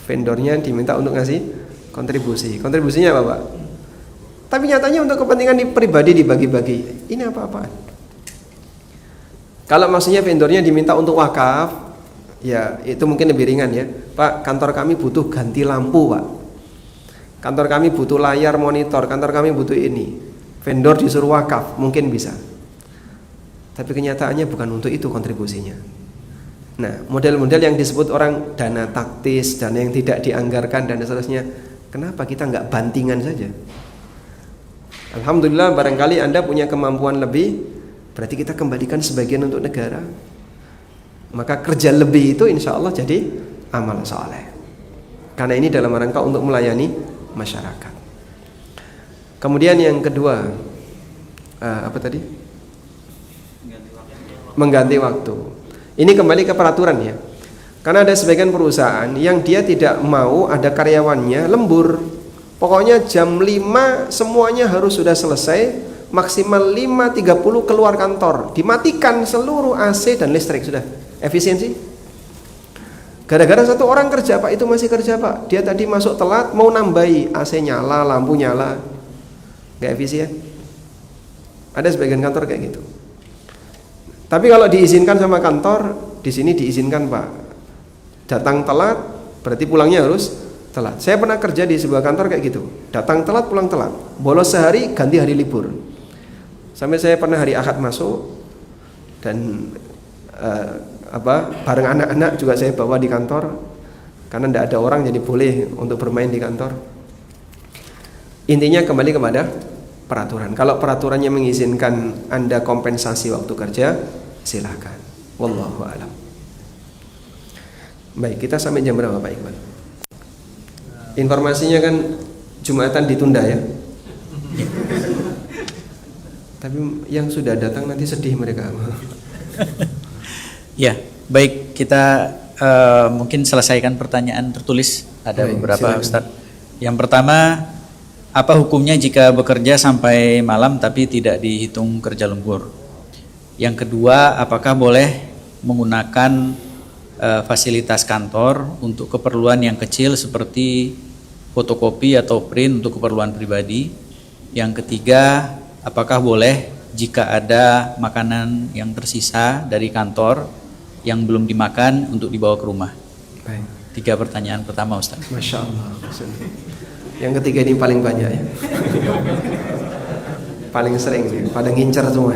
Vendornya diminta untuk ngasih kontribusi. Kontribusinya apa Pak? Tapi nyatanya untuk kepentingan pribadi dibagi-bagi. Ini apa-apaan? Kalau maksudnya vendornya diminta untuk wakaf, ya itu mungkin lebih ringan ya. Pak, kantor kami butuh ganti lampu, Pak. Kantor kami butuh layar monitor, kantor kami butuh ini. Vendor disuruh wakaf, mungkin bisa. Tapi kenyataannya bukan untuk itu kontribusinya. Nah, model-model yang disebut orang dana taktis, dana yang tidak dianggarkan dan seterusnya, kenapa kita nggak bantingan saja? Alhamdulillah, barangkali Anda punya kemampuan lebih, berarti kita kembalikan sebagian untuk negara. Maka kerja lebih itu insya Allah jadi amal soleh. Karena ini dalam rangka untuk melayani masyarakat. Kemudian yang kedua, apa tadi? Mengganti waktu. Ini kembali ke peraturan ya. Karena ada sebagian perusahaan yang dia tidak mau ada karyawannya lembur. Pokoknya jam 5 semuanya harus sudah selesai, maksimal 5.30 keluar kantor, dimatikan seluruh AC dan listrik, sudah efisiensi. Gara-gara satu orang kerja, Pak, itu masih kerja, Pak, dia tadi masuk telat, mau nambahi AC nyala, lampu nyala, gak efisien. Ada sebagian kantor kayak gitu. Tapi kalau diizinkan sama kantor, di sini diizinkan, Pak, datang telat berarti pulangnya harus telat. Saya pernah kerja di sebuah kantor kayak gitu, datang telat pulang telat, bolos sehari ganti hari libur. Sampai saya pernah hari Ahad masuk dan bareng anak-anak juga saya bawa di kantor karena tidak ada orang, jadi boleh untuk bermain di kantor. Intinya kembali kepada peraturan. Kalau peraturannya mengizinkan Anda kompensasi waktu kerja, silakan. Wallahu a'lam. Baik, kita sampai jam berapa, Pak Iqbal? Informasinya kan Jumatan ditunda ya. Tapi yang sudah datang nanti sedih mereka. Ya, baik, kita mungkin selesaikan pertanyaan tertulis. Ada Baik, beberapa, silakan. Ustaz. Yang pertama, apa hukumnya jika bekerja sampai malam tapi tidak dihitung kerja lembur? Yang kedua, apakah boleh menggunakan fasilitas kantor untuk keperluan yang kecil seperti fotokopi atau print untuk keperluan pribadi? Yang ketiga, apakah boleh jika ada makanan yang tersisa dari kantor yang belum dimakan untuk dibawa ke rumah? Baik. 3 pertanyaan pertama, Ustaz. Masya Allah. Yang ketiga ini paling banyak ya. Paling sering nih, pada ngincar semua.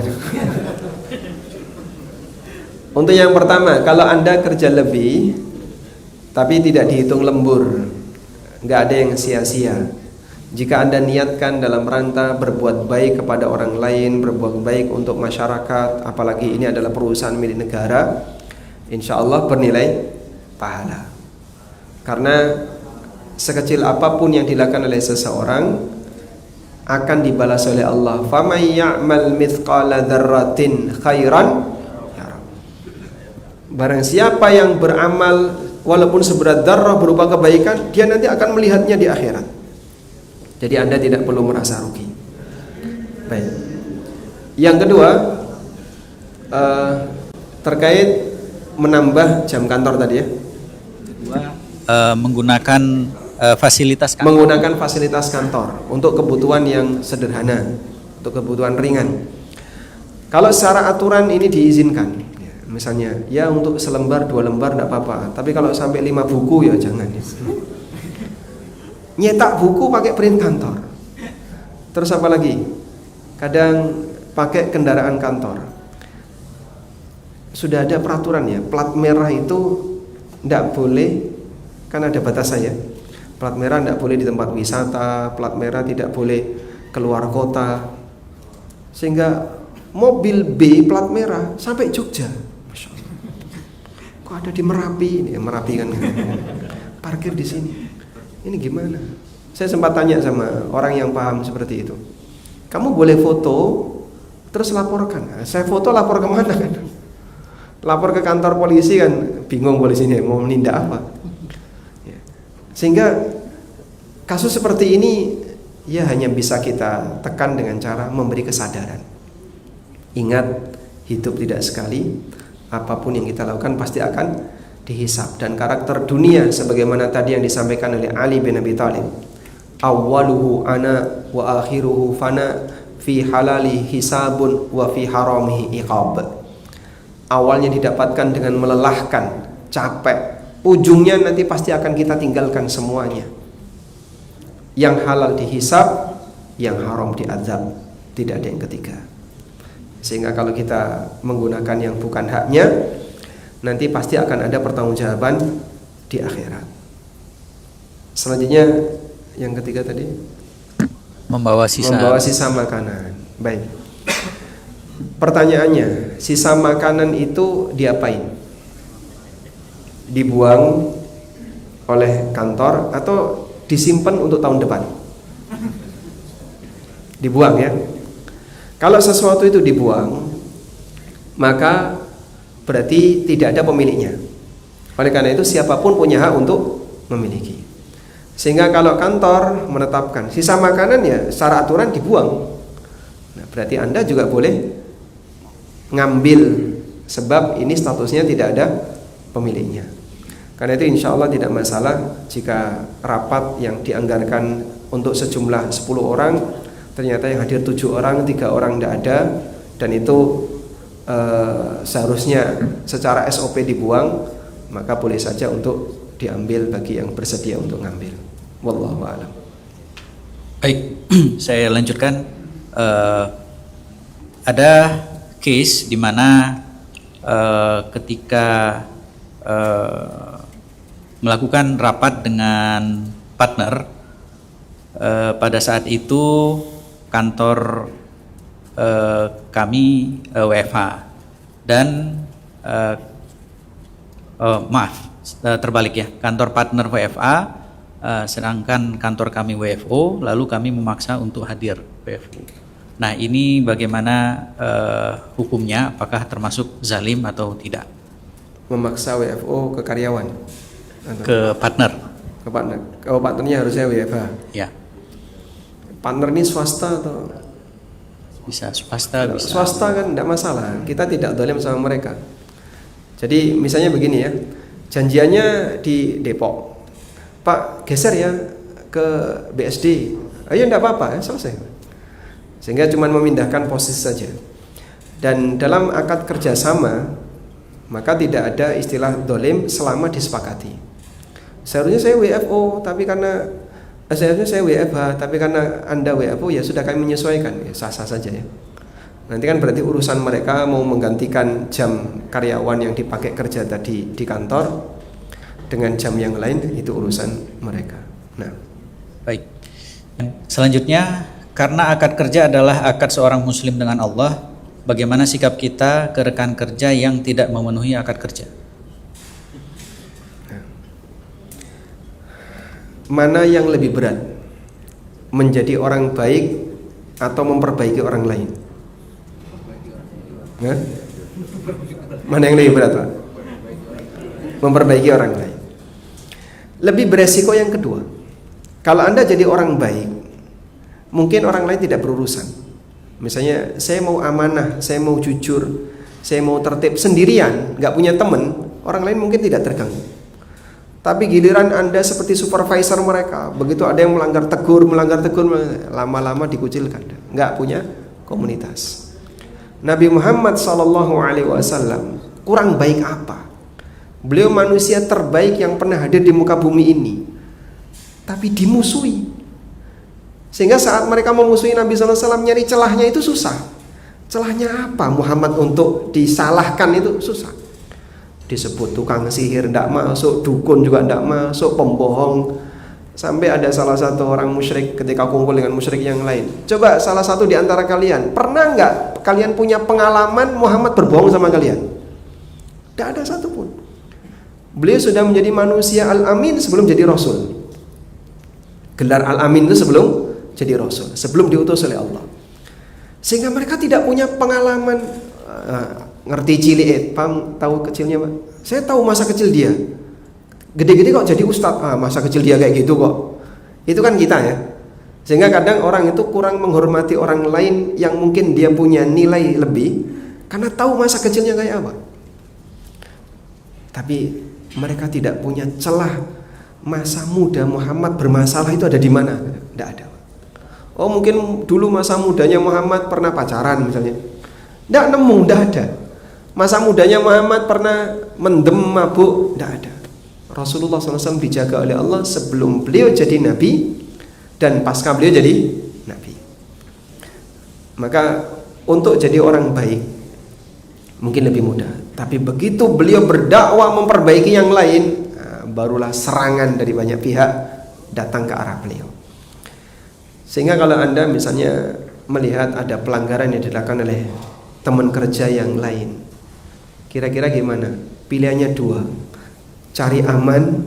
Untuk yang pertama, kalau Anda kerja lebih tapi tidak dihitung lembur, nggak ada yang sia-sia. Jika Anda niatkan dalam rangka berbuat baik kepada orang lain, berbuat baik untuk masyarakat, apalagi ini adalah perusahaan milik negara, insya Allah bernilai pahala. Karena sekecil apapun yang dilakukan oleh seseorang akan dibalas oleh Allah. Faman ya'mal mithqala dzarratin khairan yara. Barang siapa yang beramal walaupun seberat dzarrah berupa kebaikan, dia nanti akan melihatnya di akhirat. Jadi Anda tidak perlu merasa rugi. Baik. Yang kedua, terkait menambah jam kantor tadi ya. Menggunakan fasilitas kantor. Menggunakan fasilitas kantor untuk kebutuhan yang sederhana, untuk kebutuhan ringan. Kalau secara aturan ini diizinkan, misalnya ya untuk selembar 2 lembar tidak apa-apa, tapi kalau sampai 5 buku ya jangan. Nyetak buku pakai print kantor. Terus apa lagi? Kadang pakai kendaraan kantor. Sudah ada peraturan ya, plat merah itu tidak boleh, kan ada batasannya. Plat merah tidak boleh di tempat wisata, plat merah tidak boleh keluar kota. Sehingga mobil B plat merah sampai Jogja. Masya Allah. Kok ada di Merapi? Ini Merapi kan parkir di sini. Ini gimana? Saya sempat tanya sama orang yang paham seperti itu. Kamu boleh foto terus laporkan. Nah, saya foto lapor kemana kan? Lapor ke kantor polisi kan, bingung polisinya mau menindak apa. Sehingga kasus seperti ini ya hanya bisa kita tekan dengan cara memberi kesadaran. Ingat, hidup tidak sekali, apapun yang kita lakukan pasti akan dihisab. Dan karakter dunia sebagaimana tadi yang disampaikan oleh Ali bin Abi Thalib, awwaluhu ana wa akhiruhu fana, fi halali hisabun wa fi haramihi iqab. Awalnya didapatkan dengan melelahkan, capek, ujungnya nanti pasti akan kita tinggalkan semuanya. Yang halal dihisab, yang haram diazab, tidak ada yang ketiga. Sehingga kalau kita menggunakan yang bukan haknya, nanti pasti akan ada pertanggungjawaban di akhirat. Selanjutnya yang ketiga tadi, Membawa sisa makanan. Baik. Pertanyaannya, sisa makanan itu diapain? Dibuang oleh kantor atau disimpan untuk tahun depan? Dibuang ya. Kalau sesuatu itu dibuang, maka berarti tidak ada pemiliknya. Oleh karena itu siapapun punya hak untuk memiliki. Sehingga kalau kantor menetapkan sisa makanan ya secara aturan dibuang. Nah, berarti Anda juga boleh ngambil, sebab ini statusnya tidak ada pemiliknya. Karena itu insya Allah tidak masalah jika rapat yang dianggarkan untuk sejumlah 10 orang ternyata yang hadir 7 orang, 3 orang tidak ada, dan itu seharusnya secara SOP dibuang, maka boleh saja untuk diambil bagi yang bersedia untuk ngambil. Wallahu a'lam. Baik, saya lanjutkan. Ada case di mana ketika melakukan rapat dengan partner, pada saat itu kantor kami WFH dan terbalik ya, kantor partner WFA, sedangkan kantor kami WFO, lalu kami memaksa untuk hadir WFO. Nah, ini bagaimana hukumnya? Apakah termasuk zalim atau tidak? Memaksa WFO ke karyawan? Ke partner. Ke partner. Kalau partnernya harusnya WFH. Ya. Partner ini swasta atau? Bisa swasta, bisa. Swasta kan tidak masalah. Kita tidak zalim sama mereka. Jadi misalnya begini ya, janjiannya di Depok, Pak geser ya ke BSD, ayo tidak apa-apa ya, selesai. Sehingga cuma memindahkan posisi saja. Dan dalam akad kerjasama maka tidak ada istilah zalim selama disepakati. Seharusnya saya WFO, tapi karena seharusnya saya WFH, tapi karena Anda WFO ya sudah kami menyesuaikan, ya sah-sah saja ya. Nanti kan berarti urusan mereka mau menggantikan jam karyawan yang dipakai kerja tadi di kantor dengan jam yang lain, itu urusan mereka. Nah, baik. Selanjutnya, karena akad kerja adalah akad seorang muslim dengan Allah, bagaimana sikap kita ke rekan kerja yang tidak memenuhi akad kerja? mana yang lebih berat, menjadi orang baik atau memperbaiki orang lain? Hah? Mana yang lebih berat, Pak? Memperbaiki orang lain. Lebih beresiko yang kedua. Kalau Anda jadi orang baik, mungkin orang lain tidak berurusan. Misalnya saya mau amanah, saya mau jujur, saya mau tertib sendirian, nggak punya teman, orang lain mungkin tidak terganggu. Tapi giliran Anda seperti supervisor mereka, begitu ada yang melanggar tegur, lama-lama dikucilkan, nggak punya komunitas. Nabi Muhammad SAW kurang baik apa? Beliau manusia terbaik yang pernah hadir di muka bumi ini, tapi dimusuhi. Sehingga saat mereka memusuhi Nabi SAW, nyari celahnya itu susah. Celahnya apa Muhammad untuk disalahkan itu susah. Disebut tukang sihir tidak masuk, dukun juga tidak masuk, pembohong. Sampai ada salah satu orang musyrik ketika kumpul dengan musyrik yang lain. Coba salah satu di antara kalian, pernah nggak kalian punya pengalaman Muhammad berbohong sama kalian? Tidak ada satupun. Beliau sudah menjadi manusia Al-Amin sebelum jadi Rasul. Gelar Al-Amin itu sebelum jadi Rasul, sebelum diutus oleh Allah. Sehingga mereka tidak punya pengalaman. Ngerti cilik, paham tahu kecilnya, Pak? Saya tahu masa kecil dia. Gede-gede kok jadi ustadz. Masa kecil dia kayak gitu kok. Itu kan kita ya. Sehingga kadang orang itu kurang menghormati orang lain yang mungkin dia punya nilai lebih karena tahu masa kecilnya kayak apa. Tapi mereka tidak punya celah masa muda Muhammad bermasalah itu ada di mana? Tidak ada. Oh mungkin dulu masa mudanya Muhammad pernah pacaran misalnya. Tidak nemu, tidak ada. Masa mudanya Muhammad pernah mendem mabuk, tidak ada. Rasulullah SAW dijaga oleh Allah sebelum beliau jadi nabi dan pasca beliau jadi nabi. Maka untuk jadi orang baik mungkin lebih mudah. Tapi begitu beliau berdakwah memperbaiki yang lain, barulah serangan dari banyak pihak datang ke arah beliau. Sehingga kalau Anda misalnya melihat ada pelanggaran yang dilakukan oleh teman kerja yang lain, kira-kira gimana? Pilihannya dua, cari aman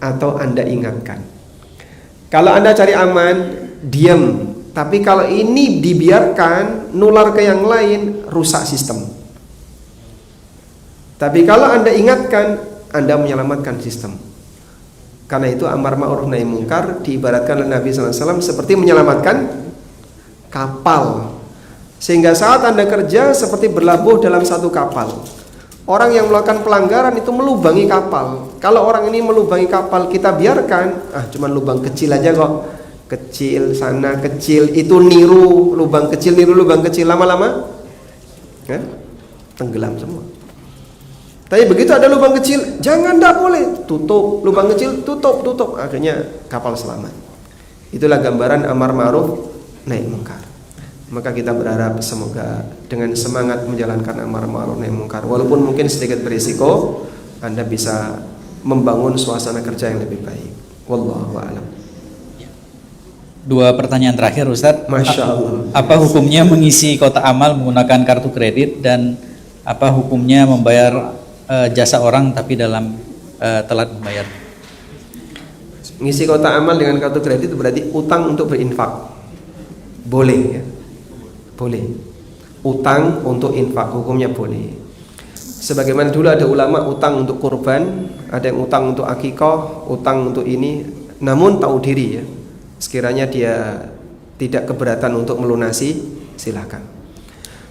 atau Anda ingatkan. Kalau Anda cari aman, diam. Tapi kalau ini dibiarkan nular ke yang lain, rusak sistem. Tapi kalau Anda ingatkan, Anda menyelamatkan sistem. Karena itu amar ma'ruf nahi mungkar diibaratkan oleh Nabi SAW seperti menyelamatkan kapal. Sehingga saat Anda kerja seperti berlabuh dalam satu kapal. Orang yang melakukan pelanggaran itu melubangi kapal. Kalau orang ini melubangi kapal, kita biarkan, cuman lubang kecil aja kok. Kecil sana, kecil itu, niru lubang kecil, lama-lama tenggelam semua. Tapi begitu ada lubang kecil, jangan, tidak boleh, tutup lubang kecil, tutup, akhirnya kapal selamat. Itulah gambaran amar ma'ruf nahi mungkar. Maka kita berharap semoga dengan semangat menjalankan amar ma'ruf nahi mungkar, walaupun mungkin sedikit berisiko, Anda bisa membangun suasana kerja yang lebih baik. Wallahu a'lam. Dua pertanyaan terakhir Ustadz. Masya Allah. Apa hukumnya mengisi kotak amal menggunakan kartu kredit, dan apa hukumnya membayar jasa orang tapi dalam telat membayar? Ngisi kotak amal dengan kartu kredit itu berarti utang untuk berinfak. Boleh ya? Boleh. Utang untuk infak hukumnya boleh. Sebagaimana dulu ada ulama utang untuk kurban, ada yang utang untuk akikah, utang untuk ini, namun tahu diri ya. Sekiranya dia tidak keberatan untuk melunasi, silakan.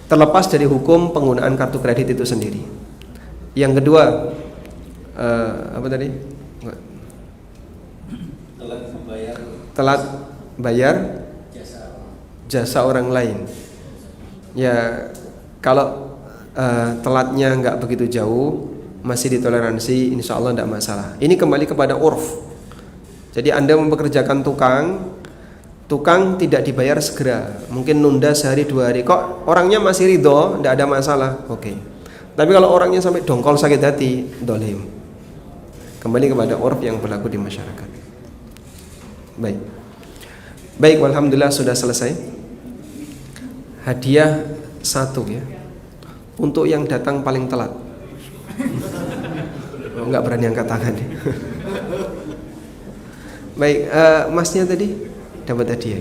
Terlepas dari hukum penggunaan kartu kredit itu sendiri. Yang kedua, apa tadi? Telat bayar jasa orang lain. Ya, kalau telatnya nggak begitu jauh, masih ditoleransi, insya Allah tidak masalah. Ini kembali kepada urf. Jadi Anda mempekerjakan tukang tidak dibayar segera, mungkin nunda sehari dua hari, kok orangnya masih ridho, tidak ada masalah, oke. Tapi kalau orangnya sampai dongkol sakit hati, dolim. Kembali kepada urf yang berlaku di masyarakat. Baik, alhamdulillah sudah selesai. Hadiah 1 ya, untuk yang datang paling telat. Nggak berani angkat tangan. Baik, masnya tadi dapat hadiah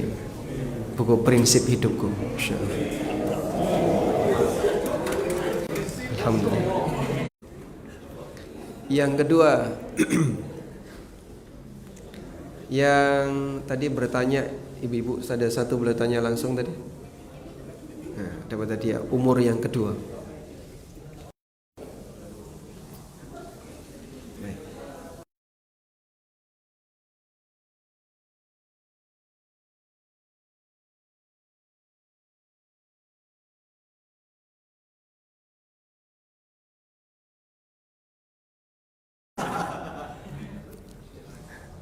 buku Prinsip Hidupku. Alhamdulillah. Yang kedua, yang tadi bertanya ibu-ibu, ada satu bertanya langsung tadi. Nah, dapat hadiah umur yang kedua.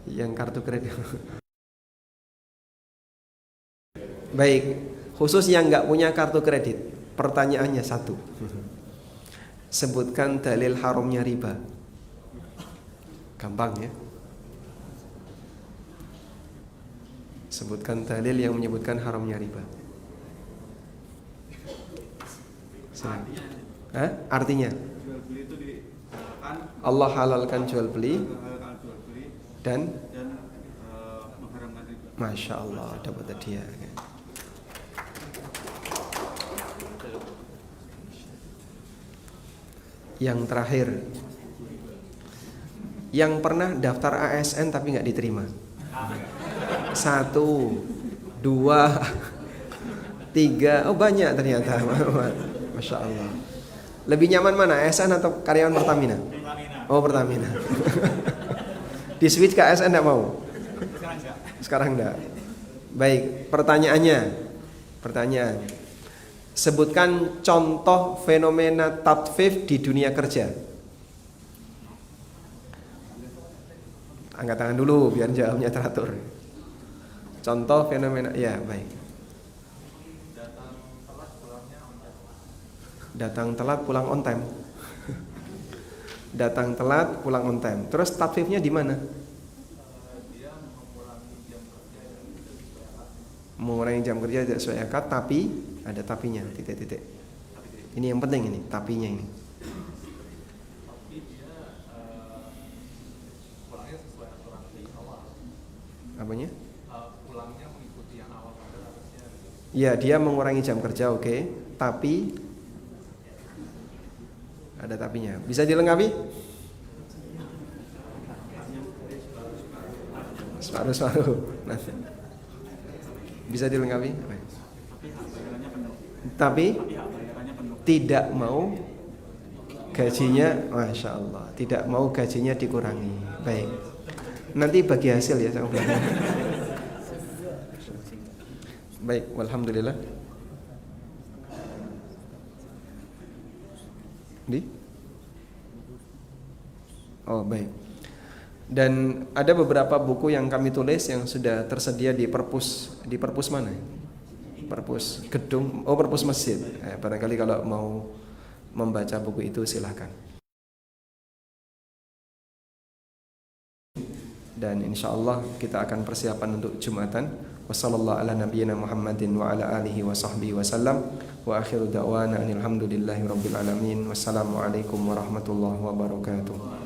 Yang kartu kredit. Baik, khusus yang nggak punya kartu kredit, pertanyaannya 1. Sebutkan dalil haramnya riba. Gampang ya. Sebutkan dalil yang menyebutkan haramnya riba. Artinya Allah halalkan jual beli dan Masya Allah, dapat hadiah. Yang terakhir, yang pernah daftar ASN tapi nggak diterima. 1, 2, 3, oh banyak ternyata. Masya Allah. Lebih nyaman mana, ASN atau karyawan Pertamina? Oh, Pertamina. Di switch ke ASN enggak mau? Sekarang enggak. Sekarang enggak. Baik, pertanyaan. Sebutkan contoh fenomena tatfif di dunia kerja. Angkat tangan dulu biar jawabnya teratur. Contoh fenomena, ya baik. Datang telat pulang on time. Datang telat pulang on time. Terus tatfifnya di mana? Mengurangi jam kerja tidak sesuai akad, tapi ada tapinya, titik-titik. Ini yang penting ini, tapinya ini. Pulangnya sesuai aturan di awal. Apanya? Pulangnya mengikuti yang awal pada harusnya. Ya, dia mengurangi jam kerja, oke. Tapi ada tapinya. Bisa dilengkapi? Separuh. Nah. Bisa dilengkapi? Tapi tidak mau gajinya, Masya Allah, tidak mau gajinya dikurangi. Baik. Nanti bagi hasil ya sama belakang. Baik, walhamdulillah. Oh, baik. Dan ada beberapa buku yang kami tulis yang sudah tersedia di perpus mana? Perpus gedung, perpus masjid. Barangkali kalau mau membaca buku itu silahkan. Dan insya Allah kita akan persiapan untuk Jumatan. Wassallallahu ala nabiyyina Muhammadin wa ala alihi wa sahbihi wasallam. Wa akhiru da'wana anil hamdulillahi rabbil alamin. Wassalamualaikum warahmatullahi wabarakatuh.